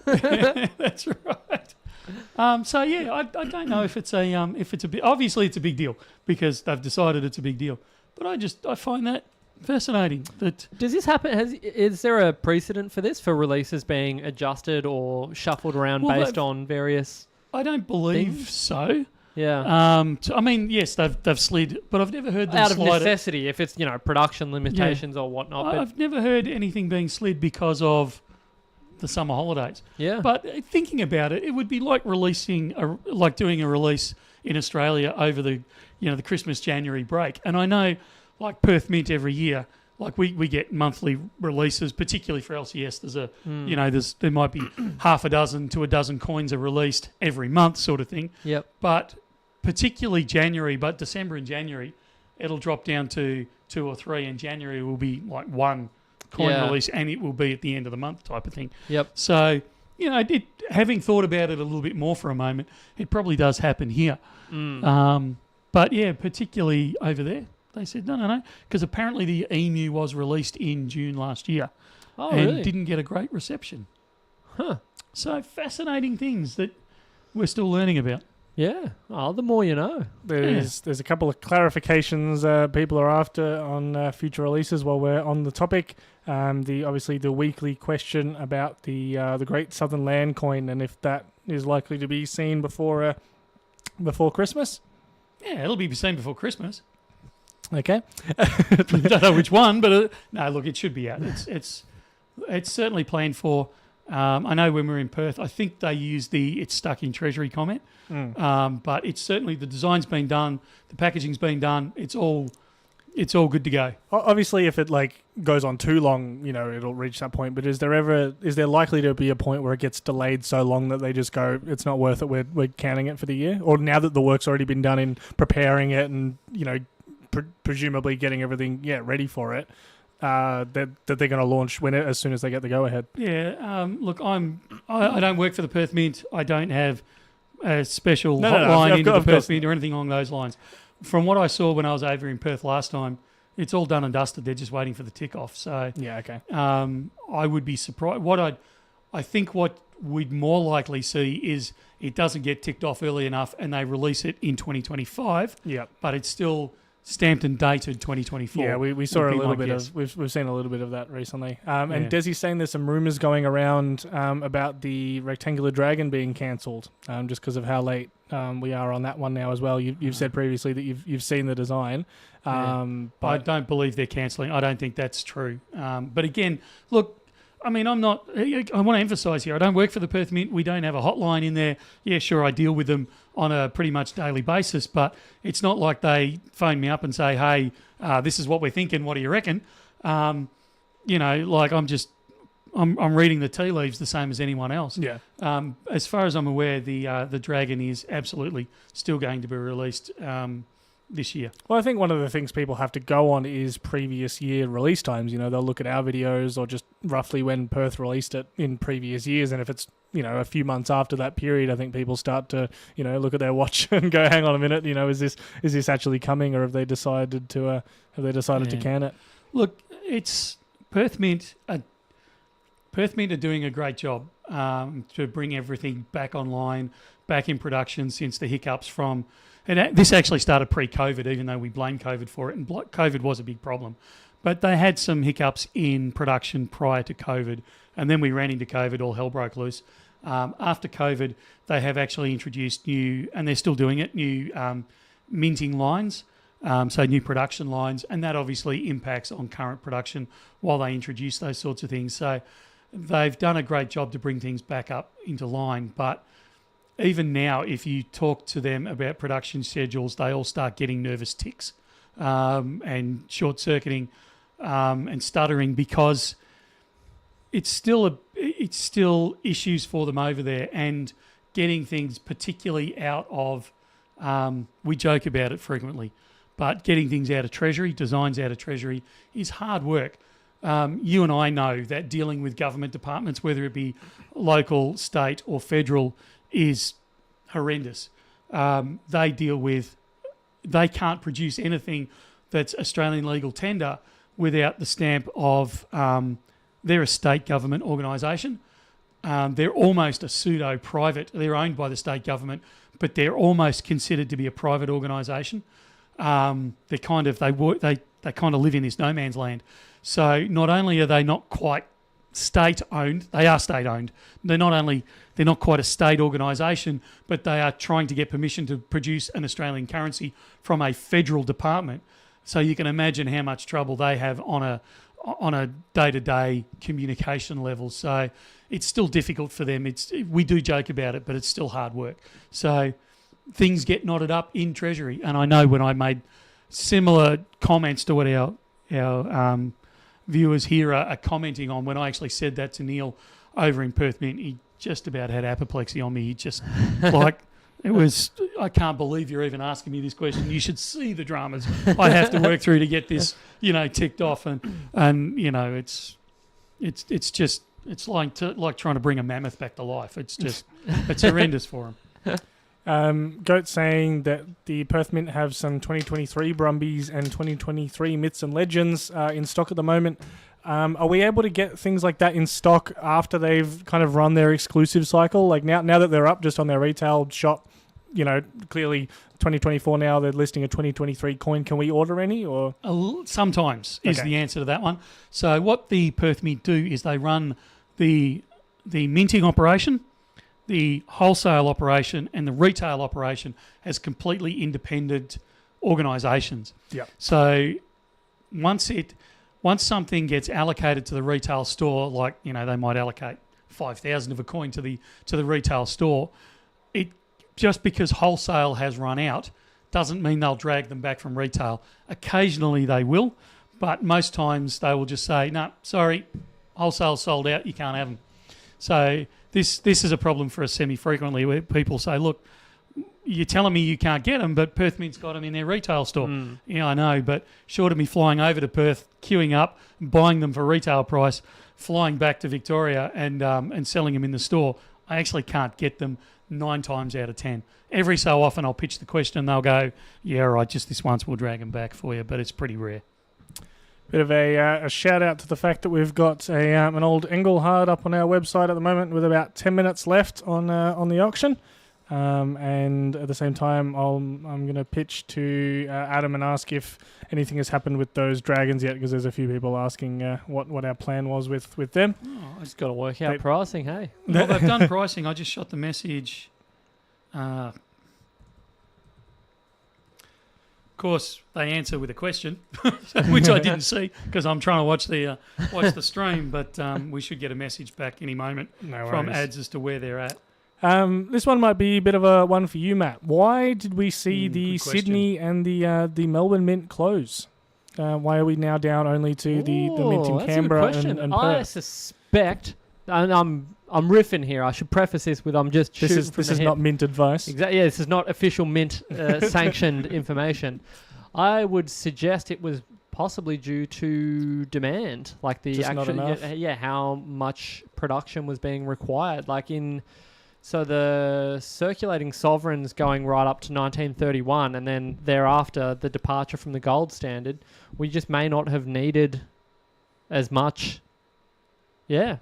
That's right. So yeah, I don't know if it's a big, obviously it's a big deal because they've decided it's a big deal. But I find that fascinating. That Does this happen? Is there a precedent for this, for releases being adjusted or shuffled around Well, based on various? I don't believe Things? so. Yeah. I mean, yes, they've slid, but I've never heard them Out of slide it. necessity, if it's production limitations or whatnot. But I've never heard anything being slid because of the summer holidays. yeah. But thinking about it, it would be like doing a release in Australia over the Christmas January break. And I know like Perth Mint every year. Like we get monthly releases, particularly for LCS. There might be half a dozen to a dozen coins are released every month, sort of thing. Yep. But particularly January, but December and January, it'll drop down to 2 or 3, and January will be like one coin release, and it will be at the end of the month type of thing. Yep. So, having thought about it a little bit more for a moment, it probably does happen here. But yeah, particularly over there, they said no, because apparently the emu was released in June last year, and didn't get a great reception. Huh. So fascinating things that we're still learning about. Yeah. Oh, the more you know. There's a couple of clarifications people are after on future releases while we're on the topic. Obviously the weekly question about the Great Southern Land coin, and if that is likely to be seen before Christmas. Yeah, it'll be seen before Christmas. Okay. Don't know which one, but no, look, it should be out. It's certainly planned for. I know when we were in Perth, I think they used it's stuck in Treasury comment. But it's certainly, the design's been done, the packaging's been done. It's all good to go. Obviously, if it goes on too long, it'll reach that point. But is there likely to be a point where it gets delayed so long that they just go, it's not worth it, we're counting it for the year? Or now that the work's already been done in preparing it and presumably getting everything ready for it, that they're going to launch as soon as they get the go ahead? Yeah. Look, I don't work for the Perth Mint. I don't have a special hotline into the Perth Mint or anything along those lines. From what I saw when I was over in Perth last time, it's all done and dusted. They're just waiting for the tick off. So yeah, okay. I would be surprised. I think what we'd more likely see is it doesn't get ticked off early enough, and they release it in 2025. Yeah, but it's still stamped and dated 2024. Yeah, we saw a little bit of we've seen a little bit of that recently. And Desi's saying there's some rumours going around about the rectangular dragon being cancelled, just because of how late we are on that one now as well. You've said previously that you've seen the design. But I don't believe they're cancelling. I don't think that's true. But again, look, I mean, I want to emphasise here, I don't work for the Perth Mint. We don't have a hotline in there. Yeah, sure, I deal with them on a pretty much daily basis, but it's not like they phone me up and say, hey, this is what we're thinking, what do you reckon? I'm reading the tea leaves the same as anyone else. Yeah. As far as I'm aware, the Dragon is absolutely still going to be released this year. Well, I think one of the things people have to go on is previous year release times. They'll look at our videos or just roughly when Perth released it in previous years, and if it's a few months after that period, I think people start to look at their watch and go, hang on a minute, is this actually coming, or have they decided to can it? Look, it's Perth Mint. Perth Mint are doing a great job to bring everything back online, back in production since the hiccups from. And this actually started pre-COVID, even though we blame COVID for it. And COVID was a big problem. But they had some hiccups in production prior to COVID. And then we ran into COVID, all hell broke loose. After COVID, they have actually introduced new, and they're still doing it, new minting lines, so new production lines. And that obviously impacts on current production while they introduce those sorts of things. So they've done a great job to bring things back up into line. But even now, if you talk to them about production schedules, they all start getting nervous tics and short-circuiting and stuttering, because it's still issues for them over there, and getting things particularly out of, we joke about it frequently, but getting things out of Treasury, designs out of Treasury, is hard work. You and I know that dealing with government departments, whether it be local, state or federal, is horrendous. They can't produce anything that's Australian legal tender without the stamp of, they're a state government organisation. They're almost a pseudo-private. They're owned by the state government, but they're almost considered to be a private organisation. They kind of live in this no man's land. So not only are they not quite state-owned, they are state-owned. They're not quite a state organisation, but they are trying to get permission to produce an Australian currency from a federal department. So you can imagine how much trouble they have on a day-to-day communication level. So it's still difficult for them. We do joke about it, but it's still hard work. So things get knotted up in Treasury. And I know when I made similar comments to what our viewers here are commenting on. When I actually said that to Neil over in Perth Mint, he just about had apoplexy on me. He just like it was. I can't believe you're even asking me this question. You should see the dramas I have to work through to get this, ticked off, and it's just like trying to bring a mammoth back to life. It's horrendous for him. Goat saying that the Perth Mint have some 2023 Brumbies and 2023 Myths and Legends in stock at the moment. Are we able to get things like that in stock after they've kind of run their exclusive cycle? Like now that they're up just on their retail shop, clearly 2024 now they're listing a 2023 coin. Can we order any or? Sometimes is the answer to that one. So what the Perth Mint do is they run the minting operation, the wholesale operation, and the retail operation as completely independent organisations. Yeah. So once something gets allocated to the retail store, like they might allocate 5,000 of a coin to the retail store, it just because wholesale has run out doesn't mean they'll drag them back from retail. Occasionally they will, but most times they will just say, "No, sorry, wholesale's sold out. You can't have them." So this is a problem for us semi-frequently where people say, "Look, you're telling me you can't get them, but Perth Mint's got them in their retail store." Yeah, I know, but short of me flying over to Perth, queuing up, buying them for retail price, flying back to Victoria and selling them in the store, I actually can't get them 9 times out of 10. Every so often I'll pitch the question and they'll go, "Yeah, all right, just this once we'll drag them back for you," but it's pretty rare. Bit of a shout out to the fact that we've got an old Engelhard up on our website at the moment with about 10 minutes left on the auction. And at the same time, I'm going to pitch to Adam and ask if anything has happened with those dragons yet, because there's a few people asking what our plan was with them. Oh, I just got to work out pricing, hey? Well, they've done pricing. I just shot the message. Of course, they answer with a question, which I didn't see because I'm trying to watch the stream. But we should get a message back any moment from ads as to where they're at. This one might be a bit of a one for you, Matt. Why did we see the Sydney and the Melbourne Mint close? Why are we now down only to the Mint in Canberra and Perth? I suspect, and I'm riffing here. I should preface this with this is not Mint advice. Exactly. Yeah, this is not official Mint sanctioned information. I would suggest it was possibly due to demand, like the just actual how much production was being required, So the circulating sovereigns going right up to 1931 and then thereafter the departure from the gold standard, we just may not have needed as much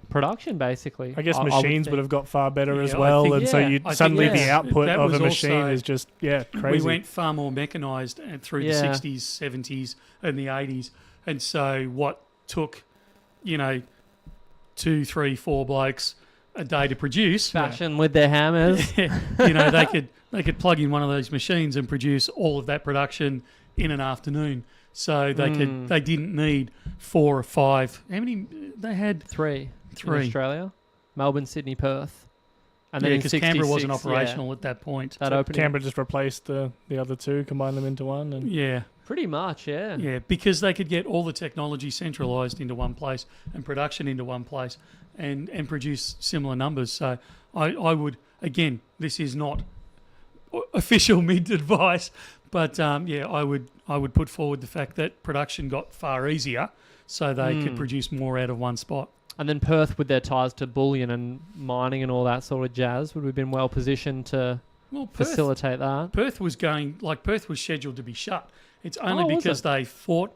production basically. I guess machines would have got far better as well, the output of a machine is just crazy. We went far more mechanised through the 60s, 70s and the 80s, and so what took 2, 3, 4 blokes a day to produce. Fashion with their hammers. They could plug in one of those machines and produce all of that production in an afternoon. So they didn't need 4 or 5. How many they had? 3 in Australia, Melbourne, Sydney, Perth, and then because Canberra wasn't operational at that point. Canberra just replaced the other 2, combined them into one, and pretty much, yeah, because they could get all the technology centralised into one place and production into one place, and produce similar numbers. So I would, again, this is not official Mint advice, but I would put forward the fact that production got far easier, so they could produce more out of one spot. And then Perth, with their ties to bullion and mining and all that sort of jazz, would have been well positioned to facilitate that. Perth was scheduled to be shut. It's only because they fought.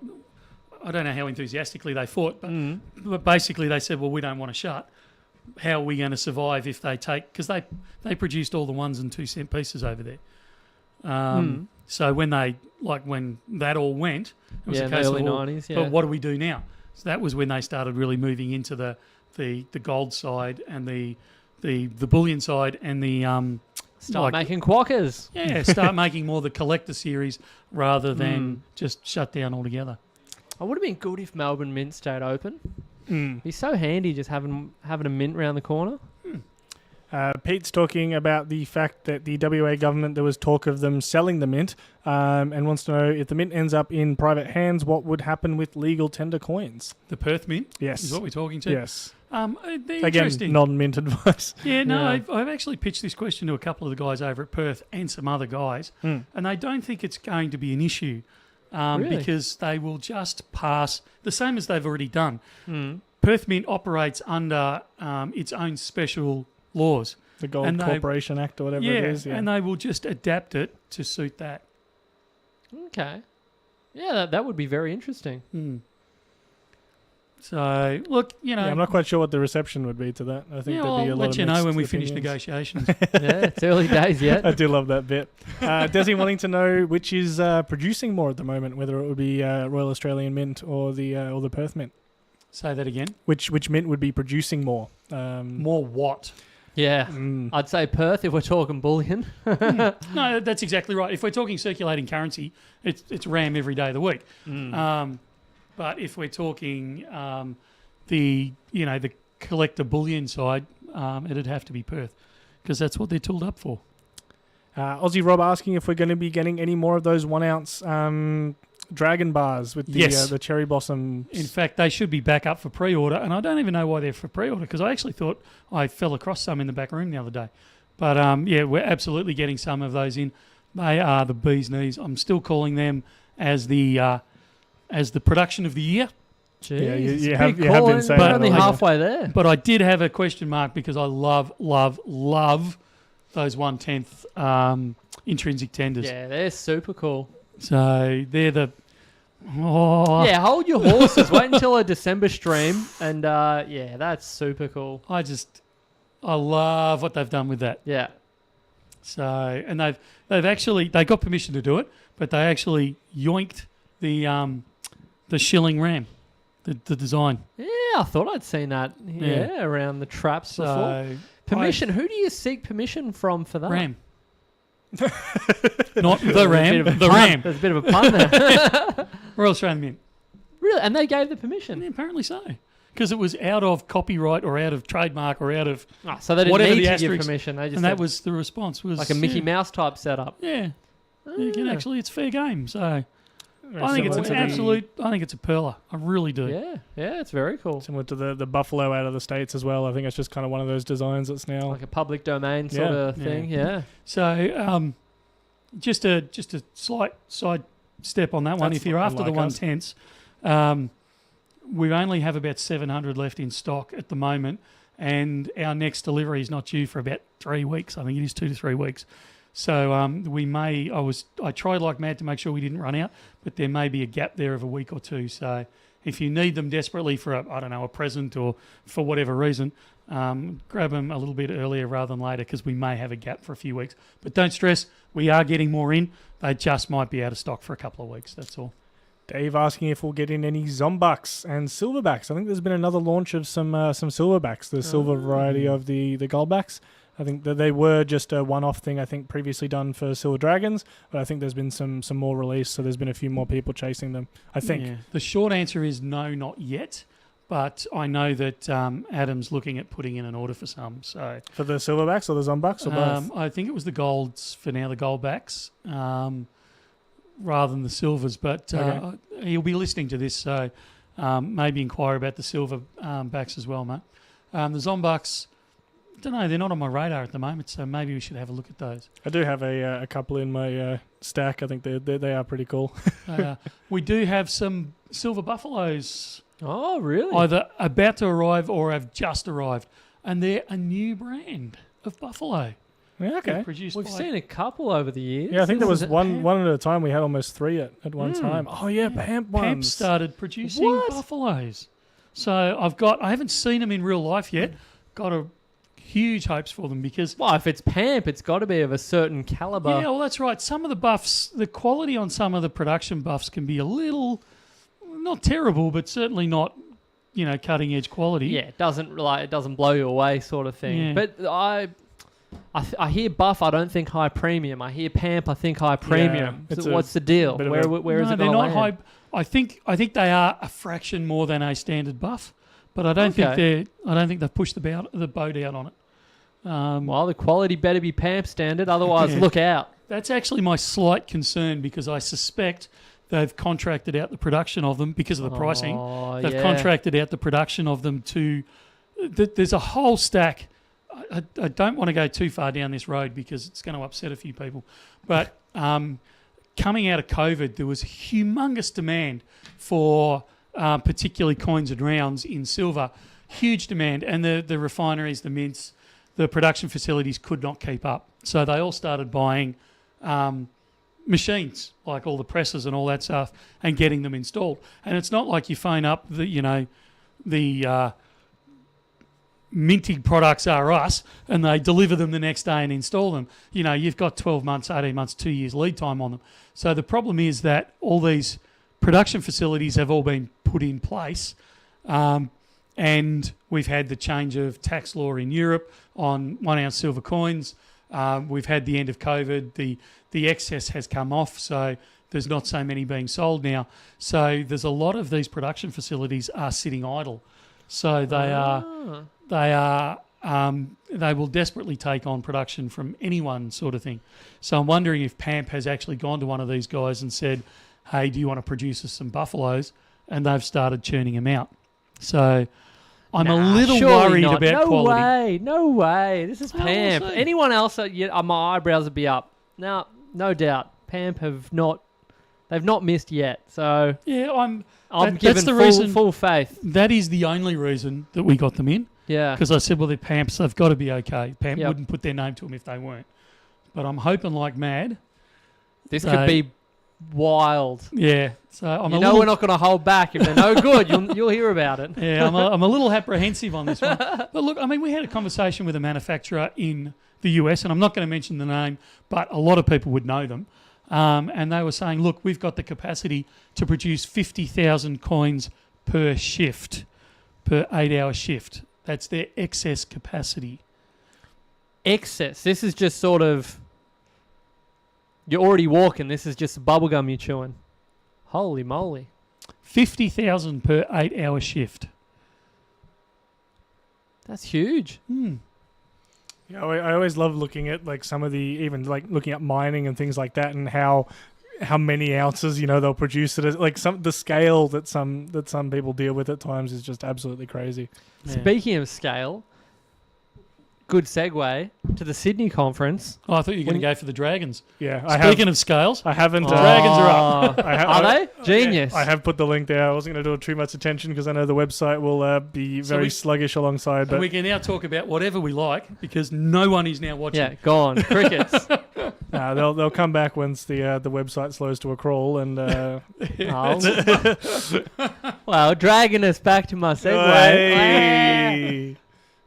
I don't know how enthusiastically they fought, but basically they said, well, we don't want to shut. How are we going to survive if they take... Because they produced all the 1 and 2 cent pieces over there. So when that all went, it was a case in the early of, 90s, but what do we do now? So that was when they started really moving into the gold side and the bullion side and the... Start making quackers. Yeah, start making more the collector series rather than just shut down altogether. It would have been good if Melbourne Mint stayed open. Be so handy just having a mint around the corner. Pete's talking about the fact that the WA government, there was talk of them selling the mint, and wants to know if the mint ends up in private hands, what would happen with legal tender coins? The Perth Mint Yes. is what we're talking to. Yes. They're Again, interesting. non-mint advice. Yeah, no, Yeah. I've actually pitched this question to a couple of the guys over at Perth and some other guys, and they don't think it's going to be an issue Really? because they will just pass the same as they've already done. Mm. Perth Mint operates under its own special laws. The Gold And they- Corporation Act or whatever Yeah, it is. Yeah. and they will just adapt it to suit that. Okay. Yeah, that would be very interesting. So, look, you know, Yeah, I'm not quite sure what the reception would be to that. I think yeah, there'd be a I'll lot let of you know when mixed we finish opinions. negotiations. Yeah, it's early days yet. I do love that bit. Desi wanting to know which is producing more at the moment, whether it would be Royal Australian Mint or the Perth Mint. Say that again. Which mint would be producing more? More what? Yeah. I'd say Perth if we're talking bullion. No, that's exactly right. If we're talking circulating currency, it's RAM every day of the week. But if we're talking the collector bullion side, it'd have to be Perth because that's what they're tooled up for. Aussie Rob asking if we're going to be getting any more of those 1 ounce dragon bars with the Yes. the cherry blossom. In fact, they should be back up for pre-order, and I don't even know why they're for pre-order because I actually thought I fell across some in the back room the other day. But yeah, we're absolutely getting some of those in. They are the bee's knees. I'm still calling them as the production of the year. Jeez, Yeah, you it's a have- big you have call, been and saying we're that only all year. halfway there. But I did have a question mark because I love those 1/10 intrinsic tenders. Yeah, they're super cool. So they're the Yeah, hold your horses. Wait until a December stream, and yeah, that's super cool. I love what they've done with that. Yeah. So and they've actually they got permission to do it, but they actually yoinked the shilling ram, the design. Yeah, I thought I'd seen that. Yeah, around the traps before. So Permission? Who do you seek permission from for that? ram. Not the ram, the Pun. ram. There's a bit of a pun there. Royal Australian Mint. Really? And they gave the permission? Yeah, apparently so. Because it was out of copyright or out of trademark or out of... Oh, so they didn't Whatever need the to give asterisk- permission. They just And that said, was the response. Was like a Mickey yeah, Mouse type setup. Yeah. You can actually, it's fair game. So Very I think it's similar an to the- absolute... I think it's a perler. I really do. Yeah, it's very cool. Similar to the buffalo out of the States as well. I think it's just kind of one of those designs that's now... Like a public domain sort Yeah. of thing. Yeah. So just a slight side step on that one. That's If you're after the like us. 110s, we only have about 700 left in stock at the moment, and our next delivery is not due for about 3 weeks. I think it is 2 to 3 weeks. So we may. I tried like mad to make sure we didn't run out, but there may be a gap there of a week or two. So if you need them desperately for a present or for whatever reason, grab them a little bit earlier rather than later because we may have a gap for a few weeks. But don't stress, we are getting more in. They just might be out of stock for a couple of weeks. That's all. Dave asking if we'll get in any Zombucks and Silverbacks. I think there's been another launch of some Silverbacks, the silver variety of the Goldbacks. I think that they were just a one-off thing, I think, previously done for Silver Dragons, but I think there's been some more released, so there's been a few more people chasing them, I think. Yeah. The short answer is no, not yet. But I know that Adam's looking at putting in an order for some. So For the Silverbacks or the Zombucks or both? I think it was the golds for now, the Goldbacks, rather than the silvers. But Okay. he'll be listening to this, so maybe inquire about the silver backs as well, mate. The Zombucks, I don't know, they're not on my radar at the moment, so maybe we should have a look at those. I do have a couple in my stack. I think they are pretty cool. We do have some silver buffaloes Oh, really? either about to arrive or have just arrived, and they're a new brand of buffalo. Yeah, okay. Produced We've by seen a couple over the years. Yeah, I think there was Isn't it one at a time. We had almost 3 at one time. Oh, yeah, Pamp ones. Pamp started producing What? buffaloes. So I haven't seen them in real life yet. Got a huge hopes for them because Well, if it's Pamp, it's got to be of a certain caliber. yeah, well that's right. Some of the buffs, the quality on some of the production buffs can be a little not terrible, but certainly not, cutting edge quality. Yeah, it doesn't blow you away, sort of thing. Yeah. But I hear buff. I don't think high premium. I hear Pamp. I think high premium. it's So a what's the deal? bit of Where is No, it they're going not to high. land? I think they are a fraction more than a standard buff, but I don't Okay. think they've pushed the boat out on it. Well, the quality better be PAMP standard, otherwise look out. That's actually my slight concern because I suspect they've contracted out the production of them because of the pricing. They've contracted out the production of them to... There's a whole stack. I don't want to go too far down this road because it's going to upset a few people. But coming out of COVID, there was humongous demand for particularly coins and rounds in silver. Huge demand. And the refineries, the mints, the production facilities could not keep up. So they all started buying machines, like all the presses and all that stuff, and getting them installed. And it's not like you phone up the minting products are us and they deliver them the next day and install them. You've got 12 months, 18 months, 2 years lead time on them. So the problem is that all these production facilities have all been put in place, and we've had the change of tax law in Europe on 1 ounce silver coins. We've had the end of COVID. The excess has come off, so there's not so many being sold now. So there's a lot of these production facilities are sitting idle. So they will desperately take on production from anyone, sort of thing. So I'm wondering if PAMP has actually gone to one of these guys and said, "Hey, do you want to produce us some buffaloes?" And they've started churning them out. So I'm a little worried about quality. No way. This is Well, PAMP. we'll see. Anyone else, my eyebrows would be up. Now, no doubt, PAMP they've not missed yet. So Yeah, I'm given full faith. That is the only reason that we got them in. Yeah. Because I said, well, they're PAMPs, they've got to be okay. PAMP Yep. wouldn't put their name to them if they weren't. But I'm hoping like mad. This could be wild. Yeah. So we're not going to hold back. If they're no good, you'll hear about it. Yeah, I'm a little apprehensive on this one. But look, we had a conversation with a manufacturer in the US, and I'm not going to mention the name, but a lot of people would know them. And they were saying, look, we've got the capacity to produce 50,000 coins per shift, per 8-hour shift. That's their excess capacity. Excess. This is just sort of... You're already walking. This is just bubblegum you're chewing. Holy moly. 50,000 per 8-hour shift. That's huge. Yeah, I always love looking at like some of the, even like looking at mining and things like that, and how many ounces they'll produce it. Like the scale that some people deal with at times is just absolutely crazy. Yeah. Speaking of scale, good segue to the Sydney conference. Oh, I thought you were going to go for the Dragons. Yeah, Speaking of scales, I haven't. Dragons are up. Are they? Genius. Yeah, I have put the link there. I wasn't going to do it too much attention because I know the website will be very sluggish alongside. But we can now talk about whatever we like because no one is now watching. Yeah, gone. Crickets. they'll come back once the website slows to a crawl and. Well, dragging us back to my segue. Hey.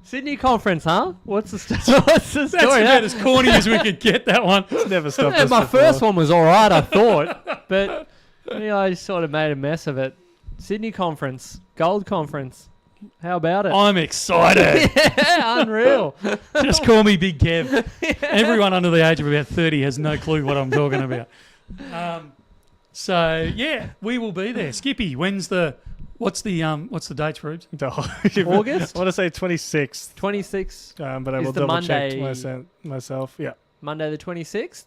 Sydney conference, huh? What's the story? That's about as corny as we could get that one. It's never stopped Yeah, us my before. first one was all right, I thought, but I just sort of made a mess of it. Sydney conference, gold conference. How about it? I'm excited. Yeah, unreal. Just call me Big Kev. Everyone under the age of about 30 has no clue what I'm talking about. So yeah, we will be there. Skippy, what's the dates, Rubes? August? I want to say 26th. 26th. But I Is will the double check Monday- myself. Yeah. Monday the 26th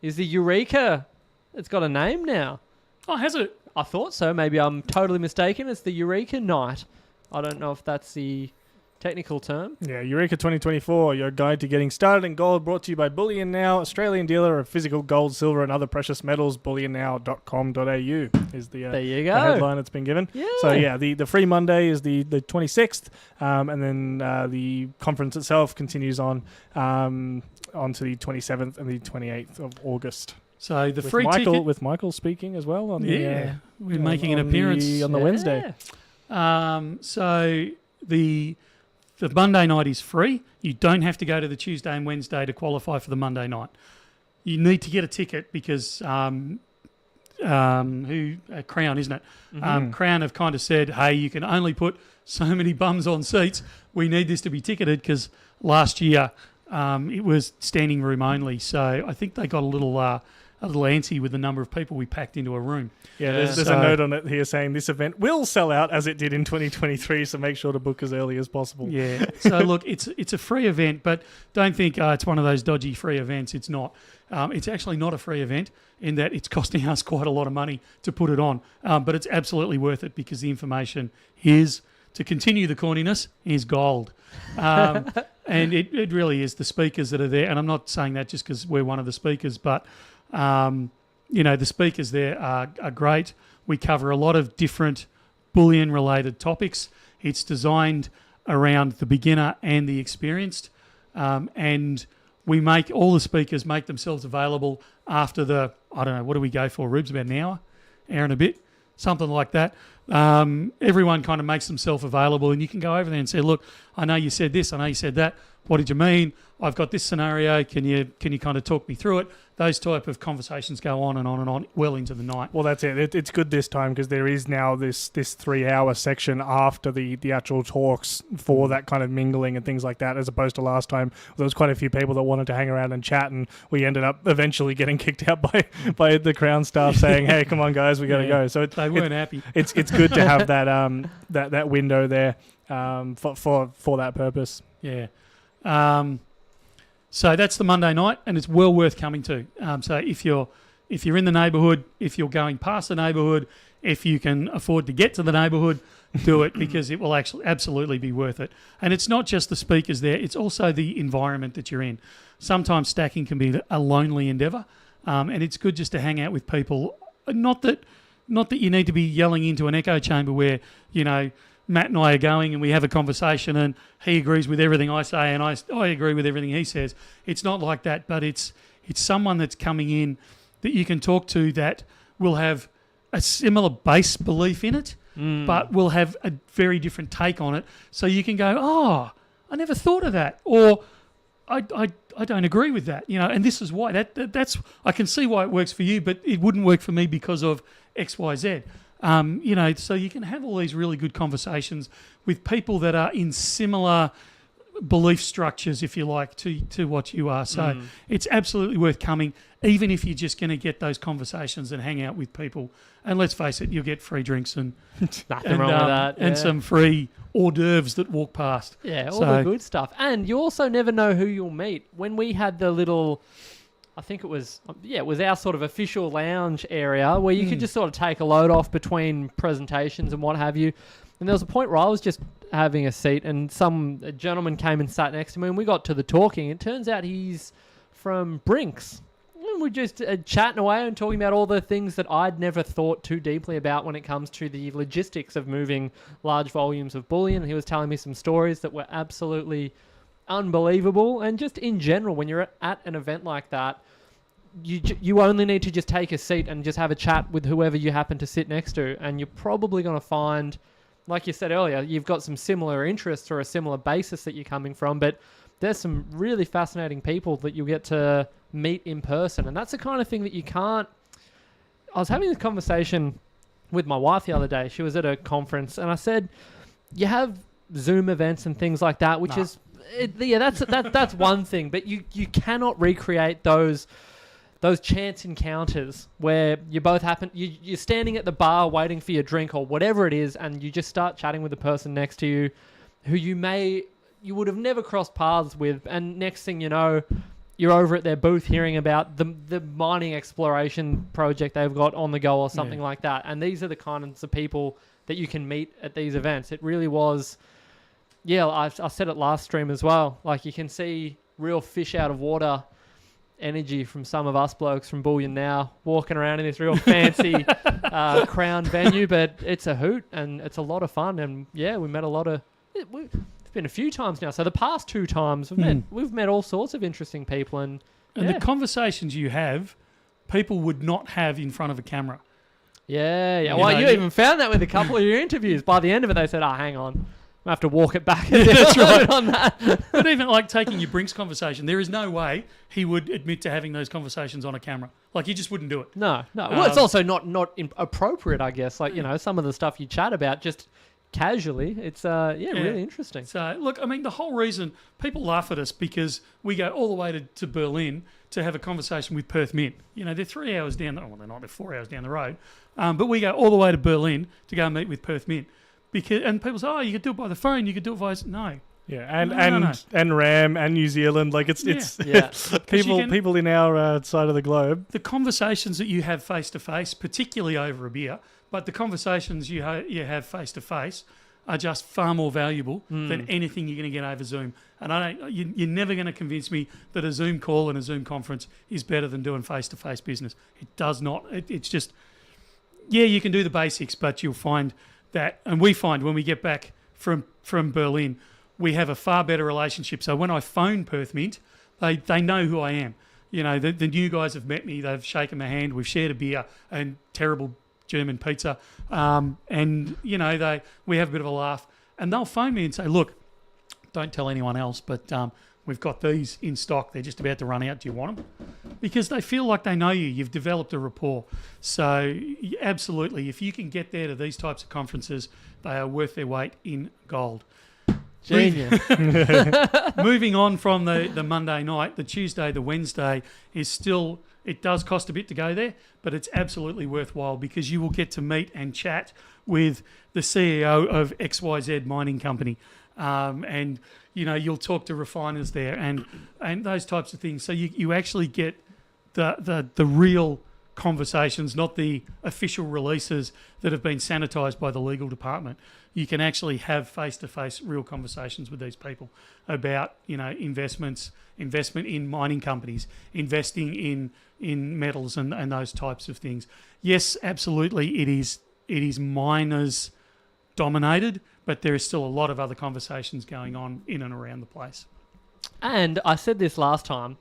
is the Eureka. It's got a name now. Oh, has it? I thought so. Maybe I'm totally mistaken. It's the Eureka Night. I don't know if that's the technical term. Yeah, Eureka 2024, your guide to getting started in gold, brought to you by Bullion Now, Australian dealer of physical gold, silver, and other precious metals. bullionnow.com.au is the There you the go. headline that's been given. Yeah. So yeah, the free Monday is the 26th, and then the conference itself continues on to the 27th and the 28th of August. So the With free ticket. with Michael speaking as well on We're making an on appearance on the Wednesday. So the Monday night is free. You don't have to go to the Tuesday and Wednesday to qualify for the Monday night. You need to get a ticket because Crown, isn't it? Mm-hmm. Crown have kind of said, hey, you can only put so many bums on seats. We need this to be ticketed because last year it was standing room only. So I think they got a little little antsy with the number of people we packed into a room. Yeah, there's a note on it here saying this event will sell out as it did in 2023, so make sure to book as early as possible. Yeah. So look, it's a free event, but don't think it's one of those dodgy free events. It's not. It's actually not a free event in that it's costing us quite a lot of money to put it on, but it's absolutely worth it because the information is, to continue the corniness, is gold. And it really is the speakers that are there. And I'm not saying that just because we're one of the speakers, but, the speakers there are great. We cover a lot of different bullion-related topics. It's designed around the beginner and the experienced. And we make all the speakers make themselves available after the, I don't know, what do we go for, Rubes? About an hour and a bit, something like that. Everyone kind of makes themselves available, and you can go over there and say, look, I know you said this, I know you said that. What did you mean? I've got this scenario. Can you kind of talk me through it? Those type of conversations go on and on and on well into the night. Well, that's it. It's good this time because there is now this 3-hour section after the actual talks for that kind of mingling and things like that, as opposed to last time. There was quite a few people that wanted to hang around and chat, and we ended up eventually getting kicked out by the Crown staff saying, "Hey, come on, guys, we got to go." So they weren't happy. It's good to have that window there for that purpose. Yeah. So that's the Monday night, and it's well worth coming to. So if you're in the neighbourhood, if you're going past the neighbourhood, if you can afford to get to the neighbourhood, do it because it will actually absolutely be worth it. And it's not just the speakers there; it's also the environment that you're in. Sometimes stacking can be a lonely endeavour, and it's good just to hang out with people. Not that you need to be yelling into an echo chamber where Matt and I are going and we have a conversation and he agrees with everything I say and I agree with everything he says. It's not like that, but it's someone that's coming in that you can talk to that will have a similar base belief in it, but will have a very different take on it. So you can go, oh, I never thought of that, or I don't agree with that, and this is why. That's I can see why it works for you, but it wouldn't work for me because of X, Y, Z. So you can have all these really good conversations with people that are in similar belief structures, if you like, to what you are. So it's absolutely worth coming, even if you're just going to get those conversations and hang out with people. And let's face it, you'll get free drinks and nothing wrong with that, and some free hors d'oeuvres that walk past. Yeah, all the good stuff. And you also never know who you'll meet. When we had the little, I think it was our sort of official lounge area where you could just sort of take a load off between presentations and what have you. And there was a point where I was just having a seat and a gentleman came and sat next to me and we got to the talking. It turns out he's from Brinks. And we're just chatting away and talking about all the things that I'd never thought too deeply about when it comes to the logistics of moving large volumes of bullion. He was telling me some stories that were absolutely unbelievable. And just in general, when you're at an event like that, you only need to just take a seat and just have a chat with whoever you happen to sit next to, and you're probably going to find, like you said earlier, you've got some similar interests or a similar basis that you're coming from, but there's some really fascinating people that you'll get to meet in person, and that's the kind of thing that you can't. I was having this conversation with my wife the other day. She was at a conference, and I said, you have Zoom events and things like that, which is that's one thing, but you cannot recreate those chance encounters where you both you're standing at the bar waiting for your drink or whatever it is, and you just start chatting with the person next to you who you would have never crossed paths with, and next thing you know, you're over at their booth hearing about the mining exploration project they've got on the go or something like that. And these are the kinds of people that you can meet at these events. It really was, I said it last stream as well, like you can see real fish out of water energy from some of us blokes from Bullion Now walking around in this real fancy Crown venue, but it's a hoot and it's a lot of fun. And we met a lot of it's been a few times now, so the past 2 times we've met all sorts of interesting people, and the conversations you have people would not have in front of a camera. Well, you even found that with a couple of your interviews. By the end of it they said, hang on, I have to walk it back that's right on that. But even like taking your Brinks conversation, there is no way he would admit to having those conversations on a camera. Like, he just wouldn't do it. No. Well, it's also not appropriate, I guess. Like, some of the stuff you chat about just casually. It's really interesting. So, look, I mean, the whole reason people laugh at us because we go all the way to Berlin to have a conversation with Perth Mint. You know, they're 3 hours down the... Well, they're not. They're 4 hours down the road. But we go all the way to Berlin to go and meet with Perth Mint. And people say, oh, you could do it by the phone. You could do it via... No. Yeah, No. and RAM and New Zealand, like it's people in our side of the globe. The conversations that you have face to face, particularly over a beer, but the conversations you have face to face are just far more valuable than anything you're going to get over Zoom. And you're never going to convince me that a Zoom call and a Zoom conference is better than doing face to face business. It does not. It's just, you can do the basics, but you'll find that, and we find when we get back from Berlin, we have a far better relationship. So when I phone Perth Mint, they know who I am. You know, the new guys have met me. They've shaken my hand. We've shared a beer and terrible German pizza. And, you know, we have a bit of a laugh. And they'll phone me and say, look, don't tell anyone else, but we've got these in stock. They're just about to run out. Do you want them? Because they feel like they know you. You've developed a rapport. So absolutely, if you can get there to these types of conferences, they are worth their weight in gold. Genius. Moving on from the Monday night, the Tuesday, the Wednesday is still, it does cost a bit to go there, but it's absolutely worthwhile because you will get to meet and chat with the CEO of XYZ Mining Company. And, you know, you'll talk to refiners there and those types of things. So you actually get the real conversations, not the official releases that have been sanitised by the legal department. You can actually have face-to-face real conversations with these people about, you know, investment in mining companies, investing in metals and those types of things. Yes, absolutely, it is miners dominated, but there is still a lot of other conversations going on in and around the place. And I said this last time,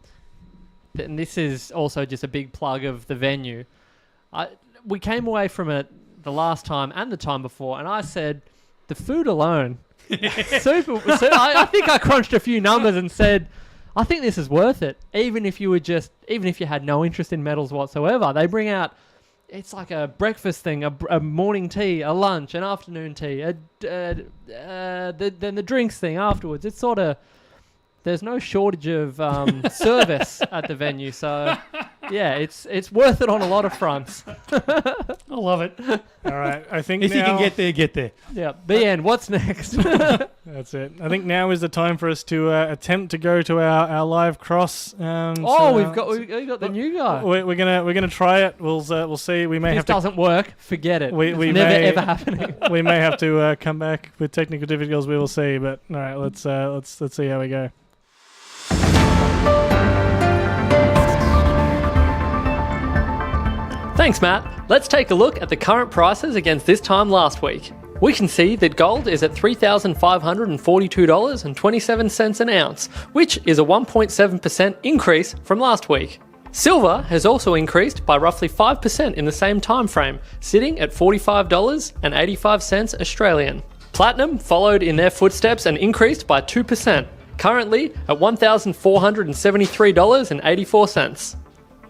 and this is also just a big plug of the venue. We came away from it the last time and the time before, and I said the food alone, super. So I think I crunched a few numbers and said, I think this is worth it. Even if you had no interest in metals whatsoever, they bring out. It's like a breakfast thing, a morning tea, a lunch, an afternoon tea, then the drinks thing afterwards. It's sort of, there's no shortage of service at the venue. So, yeah, it's worth it on a lot of fronts. I love it. All right, I think if now, you can get there, get there. Yeah, the end. What's next? That's it. I think now is the time for us to attempt to go to our live cross. We've got the new guy. We're gonna try it. We'll see. We may if have this doesn't work, forget it. We it's never ever happening. We may have to come back with technical difficulties. We will see. But all right, let's see how we go. Thanks, Matt. Let's take a look at the current prices against this time last week. We can see that gold is at $3,542.27 an ounce, which is a 1.7% increase from last week. Silver has also increased by roughly 5% in the same time frame, sitting at $45.85 Australian. Platinum followed in their footsteps and increased by 2%, currently at $1,473.84.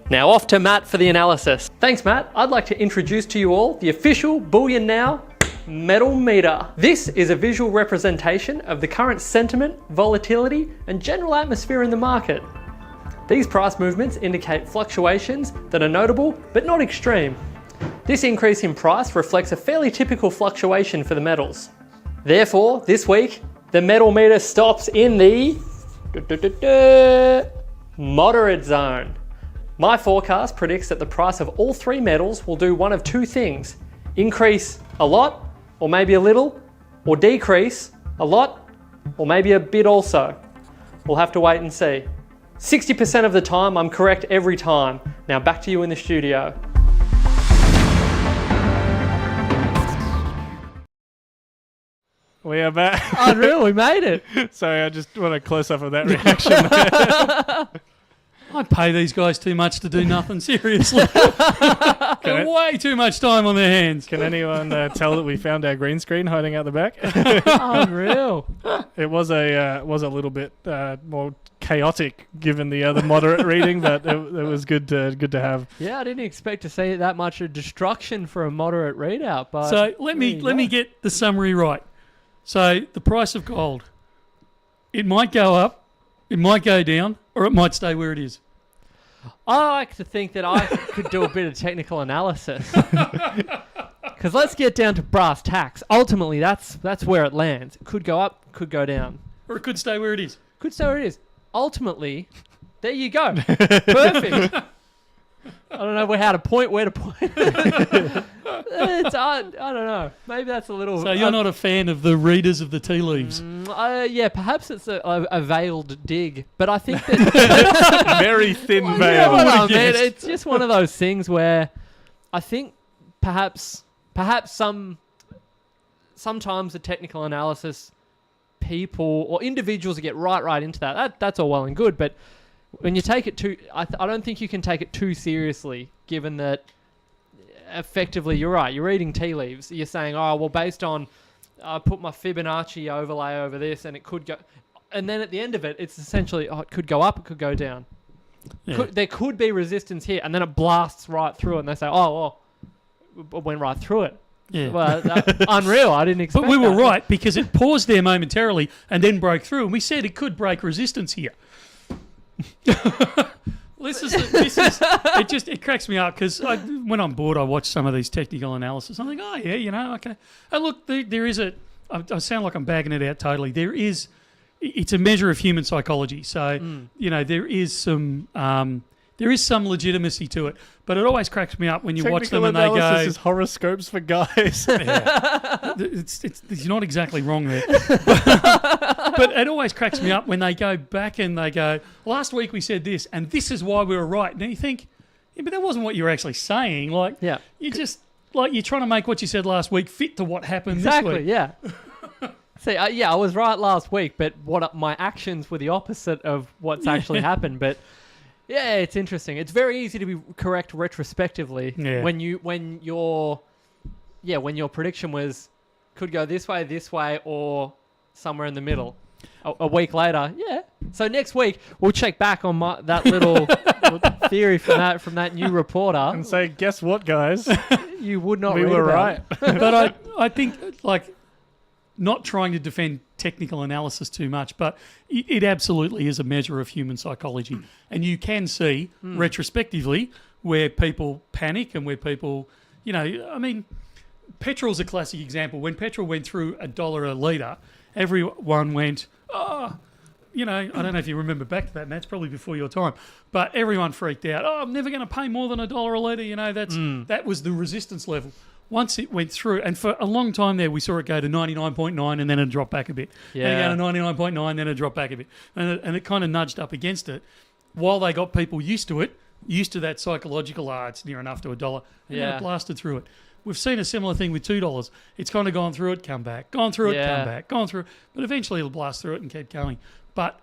Now off to Matt for the analysis. Thanks, Matt. I'd like to introduce to you all the official Bullion Now metal meter. This is a visual representation of the current sentiment, volatility, and general atmosphere in the market. These price movements indicate fluctuations that are notable but not extreme. This increase in price reflects a fairly typical fluctuation for the metals. Therefore, this week, the metal meter stops in the moderate zone. My forecast predicts that the price of all three metals will do one of two things: increase a lot, or maybe a little, or decrease a lot, or maybe a bit also. We'll have to wait and see. 60% of the time, I'm correct every time. Now back to you in the studio. We are back. Unreal, we made it. Sorry, I just want a close-up of that reaction. I pay these guys too much to do nothing, seriously. Way too much time on their hands. Can anyone tell that we found our green screen hiding out the back? Unreal. It was a little bit more chaotic given the moderate reading, but it was good to have. Yeah, I didn't expect to see that much of destruction for a moderate readout. But So let me get the summary right. So the price of gold, it might go up, it might go down, or it might stay where it is. I like to think that I could do a bit of technical analysis. Because let's get down to brass tacks. Ultimately, that's where it lands. It could go up, could go down. Or it could stay where it is. Could stay where it is. Ultimately, there you go. Perfect. I don't know where to point. I don't know. Maybe that's a little... So you're not a fan of the readers of the tea leaves? Yeah, perhaps it's a veiled dig. But I think that... Very thin Well, veil. yeah, well, Would've man, guessed. it's just one of those things where I think perhaps sometimes the technical analysis people or individuals that get right into that's all well and good, but when you take it I don't think you can take it too seriously, given that effectively you're right, you're reading tea leaves, you're saying, oh well, based on I put my Fibonacci overlay over this and it could go, and then at the end of it it's essentially it could go up, it could go down. Yeah. There could be resistance here, and then it blasts right through it, and they say, oh well, it went right through it. Yeah. Well, unreal. I didn't expect But we were that. right, because it paused there momentarily and then broke through, and we said it could break resistance here. It cracks me up, because when I'm bored, I watch some of these technical analysis. I'm like, oh yeah, okay. And look, there is I sound like I'm bagging it out totally. It's a measure of human psychology. So, there is some legitimacy to it. But it always cracks me up when you watch them and they Technical go... analysis is horoscopes for guys. Yeah. It's not exactly wrong there. But it always cracks me up when they go back and they go, last week we said this, and this is why we were right. And you think, yeah, but that wasn't what you were actually saying. Like, Yeah. you just... Like, you're trying to make what you said last week fit to what happened this week. Yeah. See, I was right last week, but my actions were the opposite of what's actually happened. But yeah, it's interesting. It's very easy to be correct retrospectively when your prediction was could go this way, or somewhere in the middle. A week later, yeah. So next week we'll check back on that little theory from that new reporter And say, guess what, guys? You would not. We read were about right. it. But I think, like, not trying to defend technical analysis too much, but it absolutely is a measure of human psychology. And you can see retrospectively where people panic and where people, petrol's a classic example. When petrol went through $1 a litre, everyone went, I don't know if you remember back to that, Matt, it's probably before your time, but everyone freaked out. Oh, I'm never going to pay more than $1 a litre. That was the resistance level. Once it went through, and for a long time there, we saw it go to 99.9 and then it dropped back a bit. Yeah. Then it go to 99.9, then it dropped back a bit. And it kind of nudged up against it while they got people used to it, used to that psychological, it's near enough to $1, and then it blasted through it. We've seen a similar thing with $2. It's kind of gone through it, come back, gone through it, come back, gone through it. But eventually it'll blast through it and keep going. But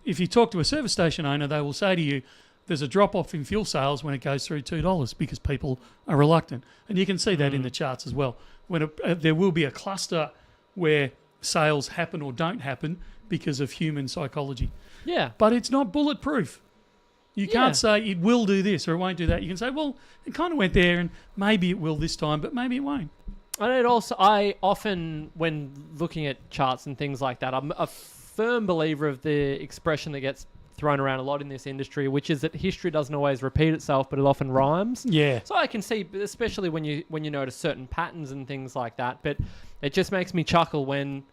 if you talk to a service station owner, they will say to you, there's a drop-off in fuel sales when it goes through $2 because people are reluctant. And you can see that in the charts as well. When there will be a cluster where sales happen or don't happen because of human psychology. Yeah. But it's not bulletproof. You can't say it will do this or it won't do that. You can say, well, it kind of went there and maybe it will this time, but maybe it won't. And I often, when looking at charts and things like that, I'm a firm believer of the expression that gets thrown around a lot in this industry, which is that history doesn't always repeat itself, but it often rhymes. Yeah. So I can see, especially when you notice certain patterns and things like that, but it just makes me chuckle when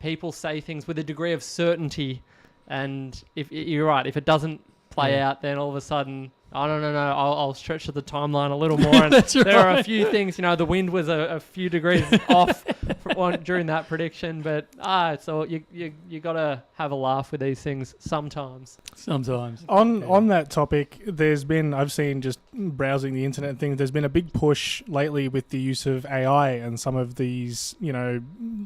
people say things with a degree of certainty, and if you're right, if it doesn't play out, then all of a sudden, I don't know, I'll stretch the timeline a little more. And there are a few things, the wind was a few degrees off during that prediction, but so you got to have a laugh with these things sometimes. Sometimes. On that topic, I've seen just browsing the internet and things, there's been a big push lately with the use of AI and some of these,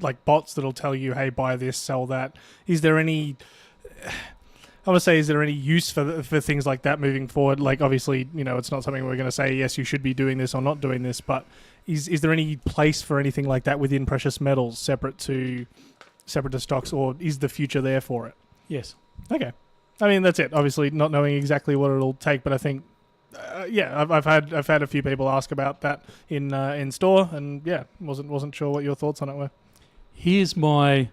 like bots that'll tell you, hey, buy this, sell that. Is there any... I would say, is there any use for things like that moving forward? Like, obviously, it's not something we're going to say, yes, you should be doing this or not doing this, but is there any place for anything like that within precious metals separate to stocks, or is the future there for it? Yes. Okay. I mean, that's it. Obviously, not knowing exactly what it'll take, but I think, I've had a few people ask about that in store, and wasn't sure what your thoughts on it were. Here's my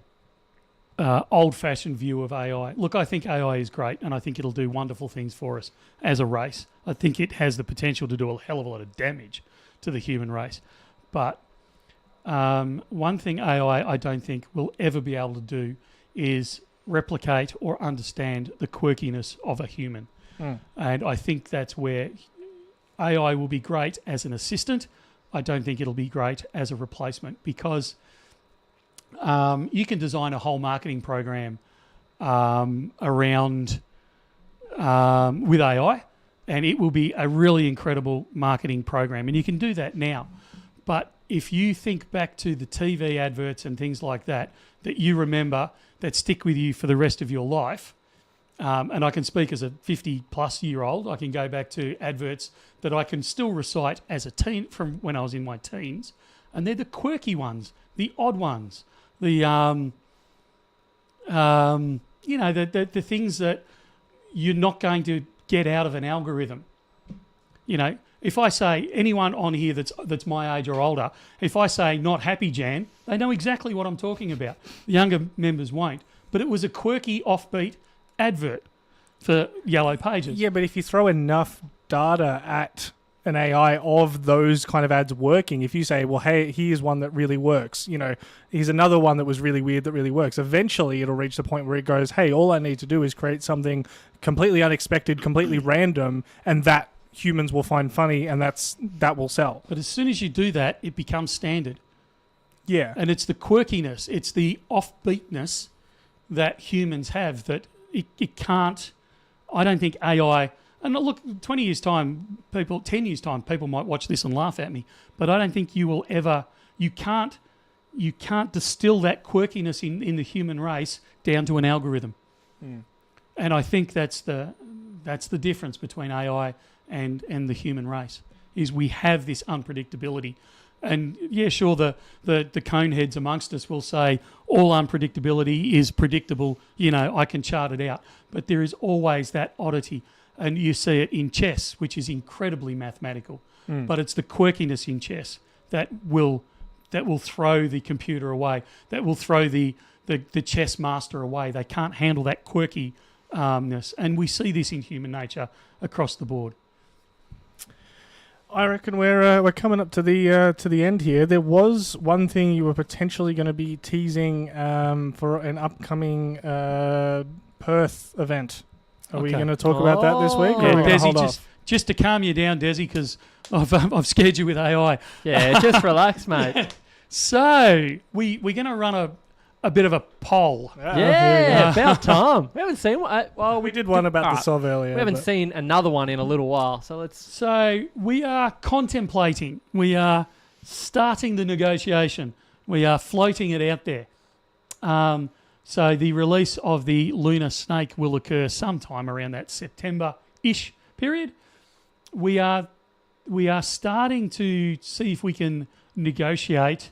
old-fashioned view of AI. Look, I think AI is great, and I think it'll do wonderful things for us as a race. I think it has the potential to do a hell of a lot of damage to the human race. But one thing AI I don't think will ever be able to do is replicate or understand the quirkiness of a human. And I think that's where AI will be great as an assistant. I don't think it'll be great as a replacement, because you can design a whole marketing program around with AI, and it will be a really incredible marketing program. And you can do that now. But if you think back to the TV adverts and things like that you remember, that stick with you for the rest of your life, and I can speak as a 50-plus-year-old, I can go back to adverts that I can still recite as a teen from when I was in my teens, and they're the quirky ones, the odd ones, the the things that you're not going to get out of an algorithm. If I say anyone on here that's my age or older, if I say not happy Jan, they know exactly what I'm talking about. The younger members won't. But it was a quirky, offbeat advert for Yellow Pages. Yeah, but if you throw enough data at an AI of those kind of ads working, if you say, well, hey, here's one that really works, here's another one that was really weird that really works, eventually it'll reach the point where it goes, hey, all I need to do is create something completely unexpected, completely random, and that humans will find funny, and that will sell. But as soon as you do that, it becomes standard. Yeah. And it's the quirkiness, it's the offbeatness that humans have that it can't. I don't think AI, and look, 10 years' time, people might watch this and laugh at me, but I don't think you can't distill that quirkiness in the human race down to an algorithm. And I think that's the difference between AI and the human race, is we have this unpredictability. And yeah, sure, the coneheads amongst us will say all unpredictability is predictable, I can chart it out. But there is always that oddity. And you see it in chess, which is incredibly mathematical. But it's the quirkiness in chess that will throw the computer away, that will throw the chess master away. They can't handle that quirkiness. And we see this in human nature across the board. I reckon we're coming up to the end here. There was one thing you were potentially going to be teasing for an upcoming Perth event. Are we going to talk about that this week? Yeah, Desi, just to calm you down, Desi, because I've scared you with AI. Yeah, just relax, mate. So we're going to run a bit of a poll. Yeah, about time. We haven't seen one. We did one about the SOV earlier. We haven't seen another one in a little while, so let's... So we are contemplating. We are starting the negotiation. We are floating it out there. So the release of the Lunar Snake will occur sometime around that September-ish period. We are starting to see if we can negotiate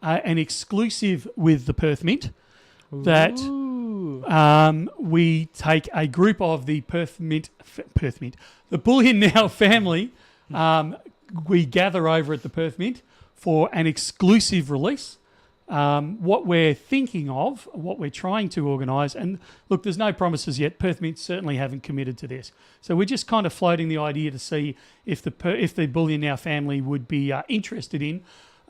an exclusive with the Perth Mint, that we take a group of the the Bullion Now family, we gather over at the Perth Mint for an exclusive release. What we're thinking of, what we're trying to organise, and look, there's no promises yet. Perth Mint certainly haven't committed to this. So we're just kind of floating the idea to see if the Bullion Now family would be interested in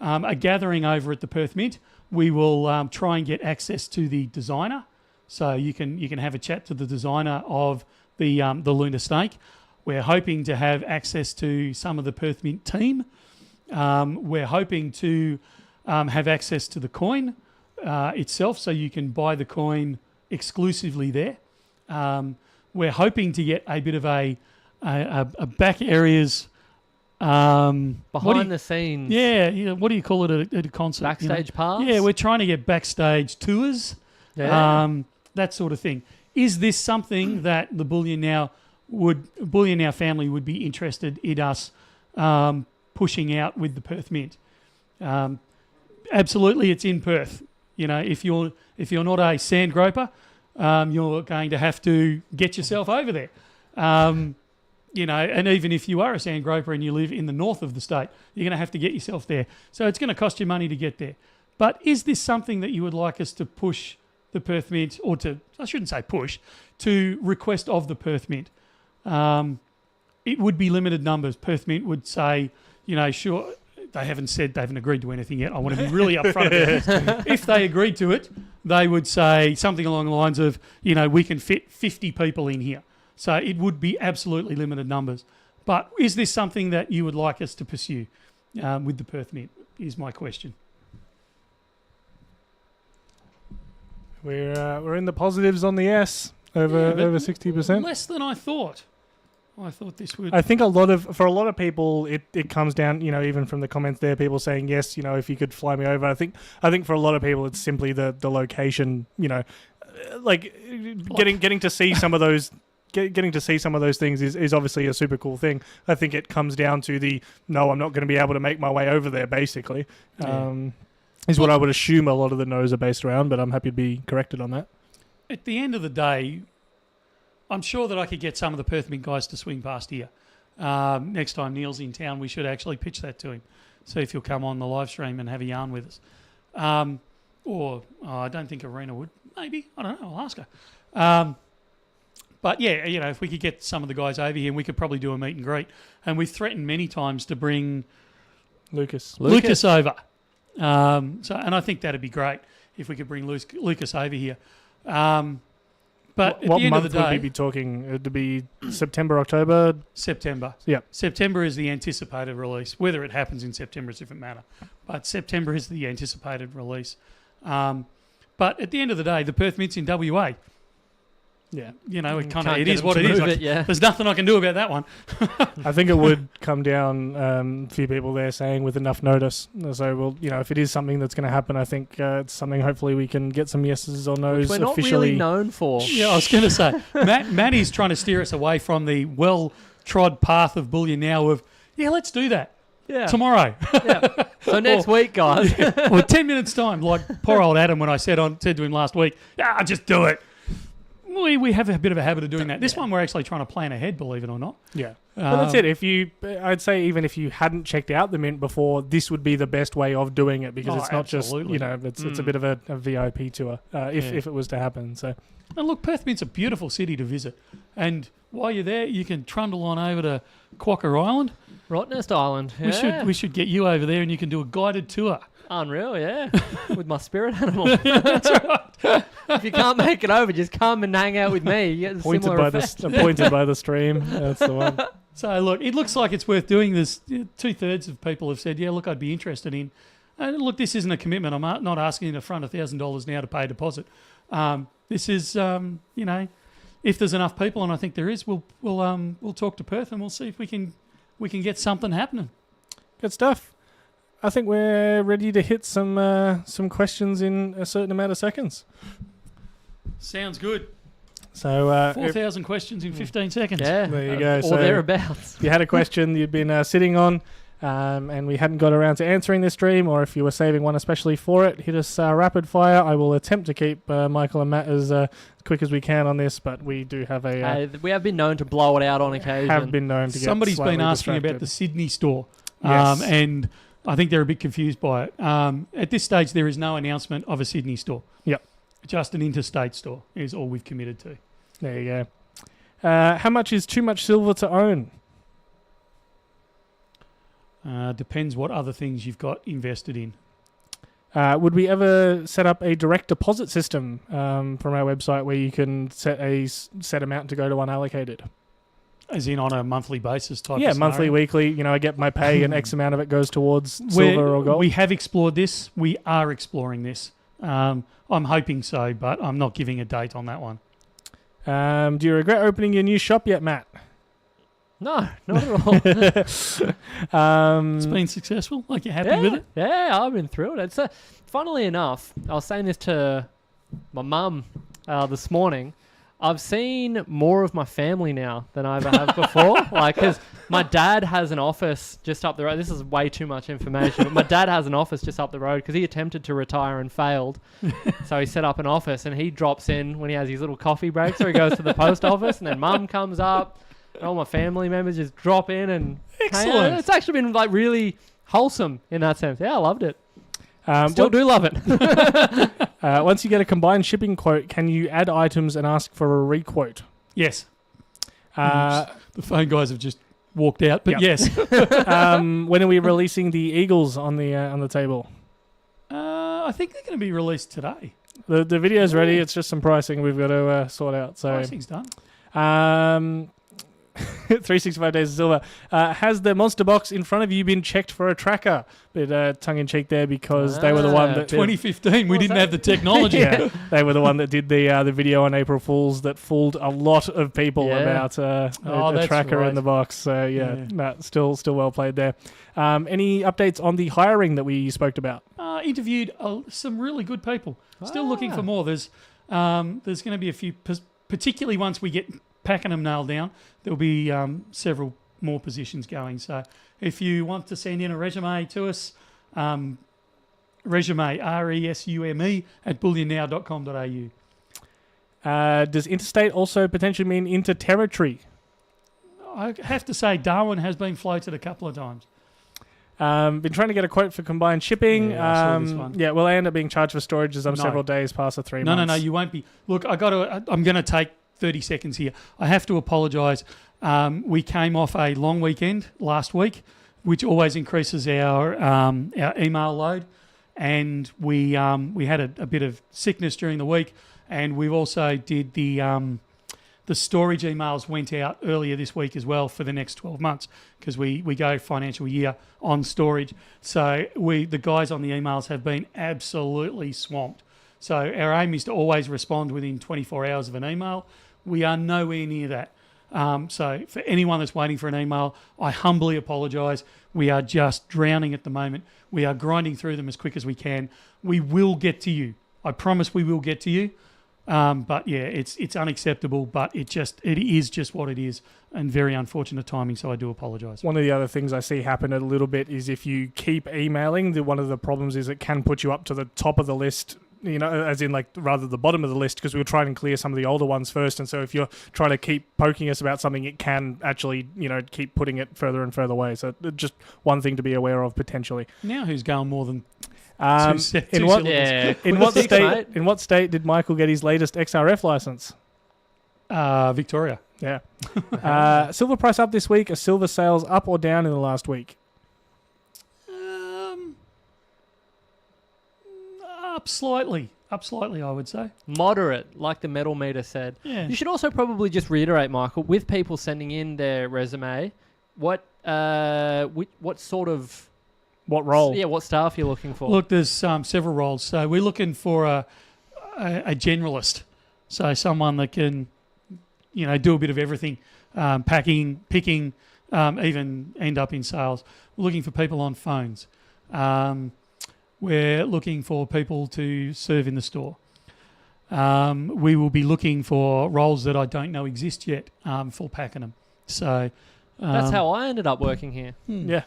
a gathering over at the Perth Mint. We will try and get access to the designer, so you can have a chat to the designer of the Lunar Snake. We're hoping to have access to some of the Perth Mint team. We're hoping to have access to the coin itself, so you can buy the coin exclusively there. We're hoping to get a bit of a back areas. Behind the scenes. Yeah. What do you call it at a concert? Backstage pass? Yeah, we're trying to get backstage tours, that sort of thing. Is this something that the Bullion Now family would be interested in us pushing out with the Perth Mint? Absolutely, it's in Perth. If you're not a sand groper, you're going to have to get yourself over there. And even if you are a sand groper and you live in the north of the state, you're going to have to get yourself there. So it's going to cost you money to get there. But is this something that you would like us to push the Perth Mint, or I shouldn't say push, to request of the Perth Mint? It would be limited numbers. Perth Mint would say, sure, they haven't agreed to anything yet. I want to be really upfront about this. If they agreed to it, they would say something along the lines of, we can fit 50 people in here. So it would be absolutely limited numbers. But is this something that you would like us to pursue with the Perth Mint, is my question. We're in the positives on the yes, over 60%. Less than I thought. I thought this would. I think for a lot of people, it comes down, even from the comments there, people saying yes, if you could fly me over. I think for a lot of people, it's simply the location, like getting to see some of those. Getting to see some of those things is obviously a super cool thing. I think it comes down to no, I'm not going to be able to make my way over there, basically, is what I would assume a lot of the no's are based around, but I'm happy to be corrected on that. At the end of the day, I'm sure that I could get some of the Perth Mint guys to swing past here. Next time Neil's in town, we should actually pitch that to him. See if he'll come on the live stream and have a yarn with us. I don't think Arena would. Maybe. I don't know. I'll ask her. But yeah, if we could get some of the guys over here, and we could probably do a meet and greet. And we've threatened many times to bring Lucas over. And I think that'd be great if we could bring Lucas over here. But at the end of the day, would we be talking? It'd be September, October? September. Yeah. September is the anticipated release. Whether it happens in September is a different matter. But September is the anticipated release. But at the end of the day, the Perth Mint's in WA. Yeah. It is what it is. There's nothing I can do about that one. I think it would come down, a few people there saying with enough notice. So, if it is something that's going to happen, I think it's something hopefully we can get some yeses or nos we're not officially. Really known for. Yeah, I was going to say, Matty's trying to steer us away from the well-trod path of Bullion Now of, let's do that. Yeah. Tomorrow. Yeah. So next week, guys. Well, 10 minutes time, like poor old Adam when I said to him last week, just do it. We have a bit of a habit of doing that. This one we're actually trying to plan ahead, believe it or not. Yeah. But that's it. I'd say even if you hadn't checked out the Mint before, this would be the best way of doing it because it's not absolutely. just, it's a bit of a VIP tour if it was to happen. So. And look, Perth Mint's a beautiful city to visit. And while you're there, you can trundle on over to Quokka Island. Rottnest Island. Yeah. We should get you over there and you can do a guided tour. Unreal, yeah. With my spirit animal. That's right. If you can't make it over, just come and hang out with me. You get the pointed by the stream. That's the one. So look, it looks like it's worth doing this. 2/3 of people have said, look, I'd be interested in. And look, this isn't a commitment. I'm not asking you to front $1,000 now to pay a deposit. This is, if there's enough people, and I think there is, we'll talk to Perth and we'll see if we can get something happening. Good stuff. I think we're ready to hit some questions in a certain amount of seconds. Sounds good. So 4,000 questions in 15 seconds. Yeah, there you go. Or thereabouts. If you had a question you'd been sitting on, and we hadn't got around to answering this stream, or if you were saving one especially for it, hit us rapid fire. I will attempt to keep Michael and Matt as quick as we can on this, but we do have we have been known to blow it out on occasion. Have been known to get Somebody's been asking distracted. about the Sydney store, Yes. and I think they're a bit confused by it. At this stage, there is no announcement of a Sydney store. Yep. Just an interstate store is all we've committed to. There you go. How much is too much silver to own? Depends what other things you've got invested in. Would we ever set up a direct deposit system from our website where you can set a set amount to go to unallocated? As in on a monthly basis type of monthly, scenario? weekly. I get my pay and X amount of it goes towards silver or gold. We have explored this. We are exploring this. I'm hoping so, but I'm not giving a date on that one. Do you regret opening your new shop yet, Matt? No, not at all. It's been successful. Like, you're happy with it? Yeah, I've been thrilled. It's funnily enough, I was saying this to my mum this morning. I've seen more of my family now than I ever have before. Like, because my dad has an office just up the road. This is way too much information. But my dad has an office just up the road because he attempted to retire and failed. So he set up an office and he drops in when he has his little coffee breaks, or he goes to the post office, and then mum comes up and all my family members just drop in and Excellent. It's actually been like really wholesome in that sense. Yeah, I loved it. Still do love it. Once you get a combined shipping quote, can you add items and ask for a requote? Yes. Uh, The phone guys have just walked out, but Yep. yes. When are we releasing the Eagles on the table? I think they're going to be released today. The video's ready. It's just some pricing we've got to sort out. So, Pricing's done. 365 Days of Silver. Has the monster box in front of you been checked for a tracker? Bit tongue-in-cheek there because they were the one that... 2015, we didn't have the technology. Yeah, they were the one that did the video on April Fool's that fooled a lot of people about a that's tracker right. in the box. So, still well played there. Any updates on the hiring that we spoke about? Interviewed some really good people. Still looking for more. There's going to be a few, particularly once we get Pakenham nailed down, there'll be several more positions going. So if you want to send in a resume to us, resume, RESUME, at bullionnow.com.au. Does interstate also potentially mean inter-territory? I have to say Darwin has been floated a couple of times. Been trying to get a quote for combined shipping. Yeah, I saw this one. Yeah, will I end up being charged for storage as I'm No. several days past the 3 months? No, you won't be. Look, I'm going to take 30 seconds here. I have to apologise. We came off a long weekend last week, which always increases our email load, and we had a bit of sickness during the week, and we've also did the storage emails went out earlier this week as well for the next 12 months because we go financial year on storage. So the guys on the emails have been absolutely swamped. So our aim is to always respond within 24 hours of an email. We are nowhere near that. So for anyone that's waiting for an email, I humbly apologise. We are just drowning at the moment. We are grinding through them as quick as we can. We will get to you. I promise we will get to you. But yeah, it's unacceptable, but it is just what it is, and very unfortunate timing, so I do apologise. One of the other things I see happen a little bit is if you keep emailing, one of the problems is it can put you up to the top of the list, as in like rather the bottom of the list, because we were trying to clear some of the older ones first. And so if you're trying to keep poking us about something, it can actually, keep putting it further and further away. So just one thing to be aware of potentially. Now who's going more than In what state did Michael get his latest XRF license? Victoria. Yeah. Silver price up this week. Are silver sales up or down in the last week? Up slightly, I would say. Moderate, like the metal meter said. Yeah. You should also probably just reiterate, Michael, with people sending in their resume, what sort of... What role? Yeah, what staff you're looking for. Look, there's several roles. So we're looking for a generalist. So someone that can, do a bit of everything, packing, picking, even end up in sales. We're looking for people on phones. We're looking for people to serve in the store. We will be looking for roles that I don't know exist yet for Pakenham. So that's how I ended up working here. Yeah.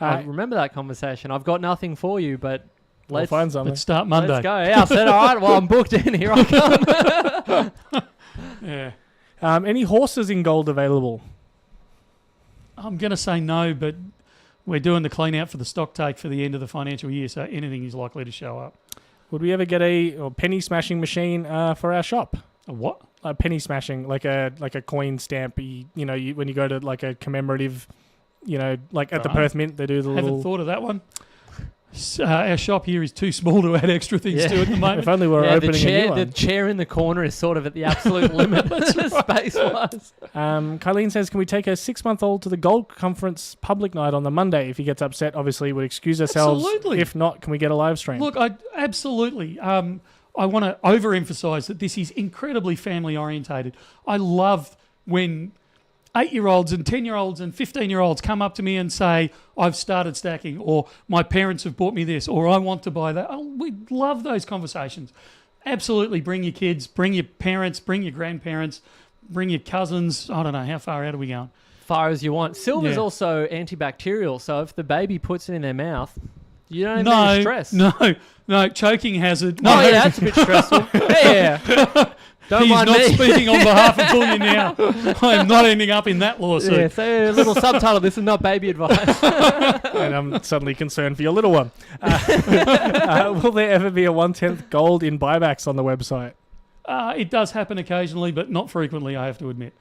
I remember that conversation. I've got nothing for you, but we'll find something. Let's start Monday. Let's go. Yeah, I said, all right, well, I'm booked in. Here I come. Yeah. Any horses in gold available? I'm going to say no, but we're doing the clean out for the stock take for the end of the financial year, so anything is likely to show up. Would we ever get a penny smashing machine for our shop? A what? A penny smashing, like a coin stamp. When you go to like a commemorative, like at the Perth Mint, they do the little... Haven't thought of that one. Our shop here is too small to add extra things to at the moment. If only we were opening a new one. The chair in the corner is sort of at the absolute limit space-wise. Kylene says, can we take a 6-month-old to the Gold Conference public night on the Monday? If he gets upset, obviously we'd excuse ourselves. Absolutely. If not, can we get a live stream? Look, absolutely. I want to overemphasise that this is incredibly family-orientated. I love when 8-year-olds and 10-year-olds and 15-year-olds come up to me and say, I've started stacking, or my parents have bought me this, or I want to buy that. We love those conversations. absolutely bring your kids, bring your parents, bring your grandparents, bring your cousins. I don't know, how far out are we going? Far as you want. Silver's Yeah. also antibacterial, so if the baby puts it in their mouth, you don't have any stress. No, choking hazard. No, Oh, yeah, that's a bit stressful. Yeah. Don't he's mind not me. speaking on behalf of Bullion Now. I am not ending up in that lawsuit. Yeah, so a little subtitle, this is not baby advice. And I'm suddenly concerned for your little one. Will there ever be a 1/10 gold in buybacks on the website? It does happen occasionally, but not frequently, I have to admit.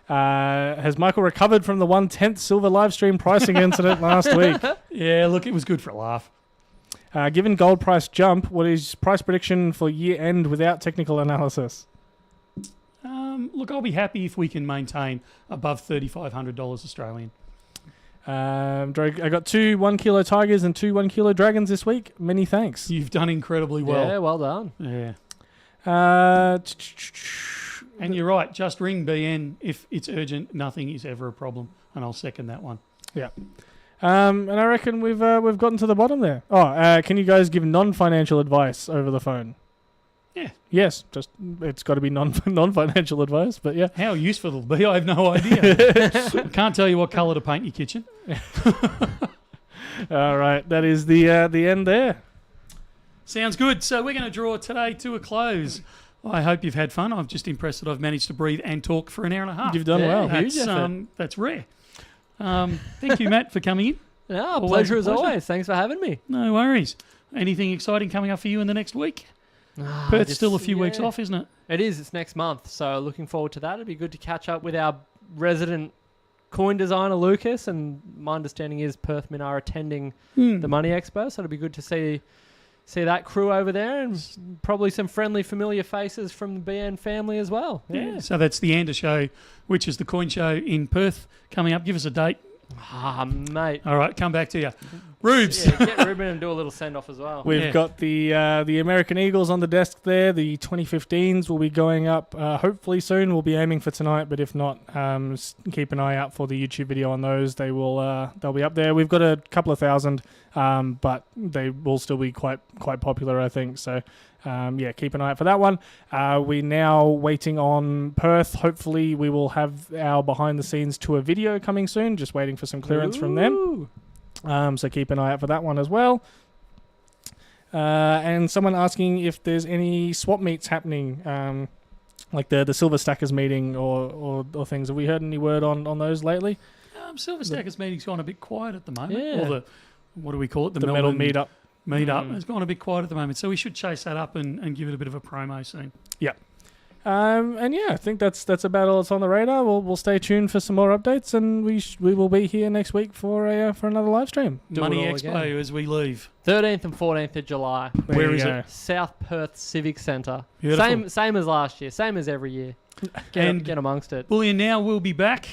Has Michael recovered from the 1/10 silver live stream pricing incident last week? Yeah, look, it was good for a laugh. Given gold price jump, what is price prediction for year end without technical analysis? Look, I'll be happy if we can maintain above $3,500 Australian. I got 2 1 kilo tigers and 2 1 kilo dragons this week. Many thanks. You've done incredibly well. Yeah, well done. Yeah. Uh, And you're right, just ring BN if it's urgent. Nothing is ever a problem, and I'll second that one. and I reckon we've gotten to the bottom there. Can you guys give non-financial advice over the phone? Yeah. Yes, just it's got to be non-financial advice, but yeah. How useful it'll be, I have no idea. I can't tell you what colour to paint your kitchen. All right, that is the end there. Sounds good. So we're going to draw today to a close. I hope you've had fun. I've just impressed that I've managed to breathe and talk for an hour and a half. You've done well. Huge effort. That's rare. Thank you, Matt, for coming in. Yeah, Always pleasure a as pleasure. always. Thanks for having me. No worries. Anything exciting coming up for you in the next week? Perth's still a few weeks off, isn't it? It is. It's next month, so looking forward to that. It'd be good to catch up with our resident coin designer, Lucas, and my understanding is Perth Mint are attending the Money Expo, so it'll be good to see that crew over there and probably some friendly, familiar faces from the BN family as well. Yeah. So that's the Ander Show, which is the coin show in Perth coming up. Give us a date. Mate. All right, come back to you. Rubes. Yeah, get Ruben and do a little send-off as well. We've got the American Eagles on the desk there. The 2015s will be going up hopefully soon. We'll be aiming for tonight, but if not, keep an eye out for the YouTube video on those. They'll be up there. We've got a couple of thousand, but they will still be quite popular, I think. So keep an eye out for that one. We're now waiting on Perth. Hopefully we will have our behind the scenes tour video coming soon. Just waiting for some clearance from them. So keep an eye out for that one as well. And someone asking if there's any swap meets happening, like the Silver Stackers meeting or things. Have we heard any word on those lately? Silver Stackers meeting's gone a bit quiet at the moment. Yeah. Or the, what do we call it? The metal meetup. Meetup has gone a bit quiet at the moment. So we should chase that up and give it a bit of a promo soon. I think that's about all that's on the radar. We'll stay tuned for some more updates, and we will be here next week for another live stream. Money it all Expo again. as we leave. 13th and 14th of July. Where is it? South Perth Civic Centre. Beautiful. Same as last year. Same as every year. Get amongst it. Bullion Now will be back.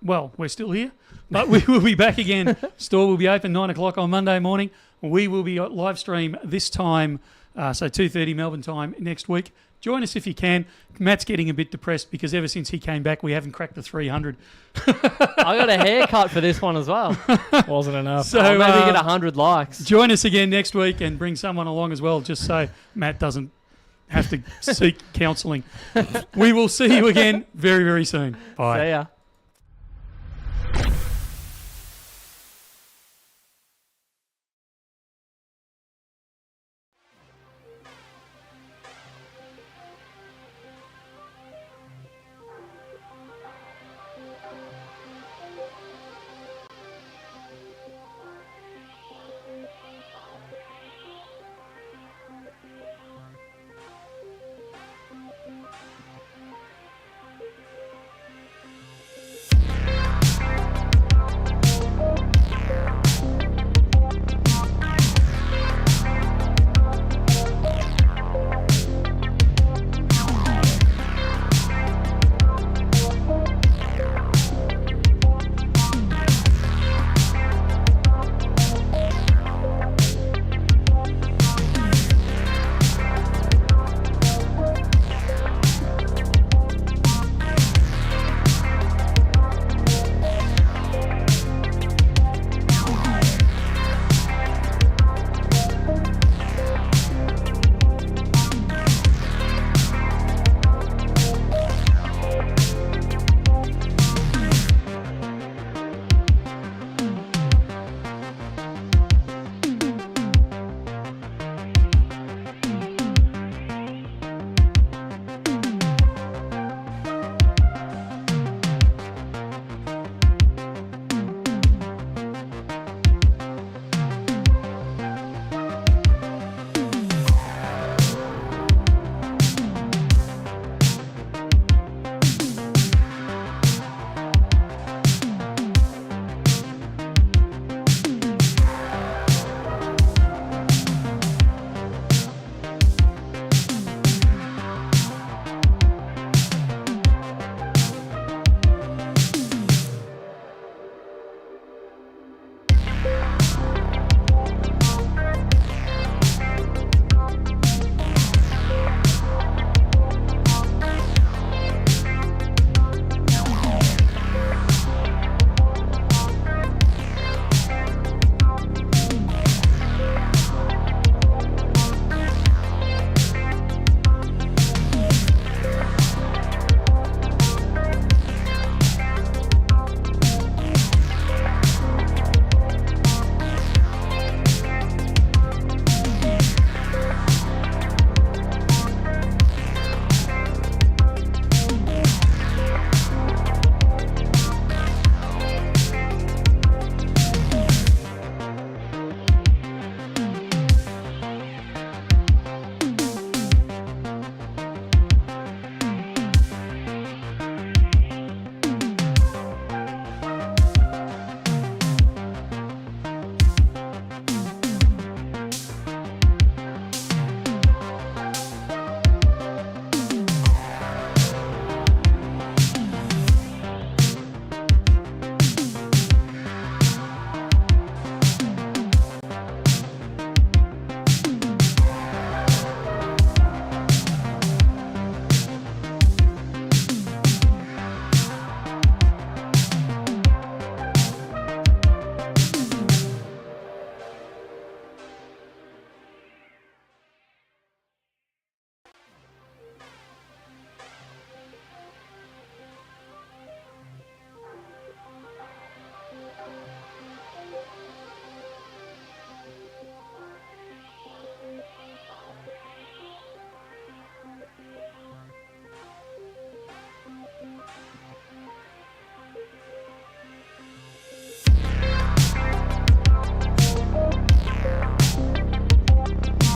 Well, we're still here, but we will be back again. Store will be open 9 o'clock on Monday morning. We will be on live stream this time, so 2:30 Melbourne time next week. Join us if you can. Matt's getting a bit depressed because ever since he came back, we haven't cracked the 300. I got a haircut for this one as well. Wasn't enough. So I'll maybe get 100 likes. join us again next week and bring someone along as well, just so Matt doesn't have to seek counselling. We will see you again very, very soon. Bye. See ya.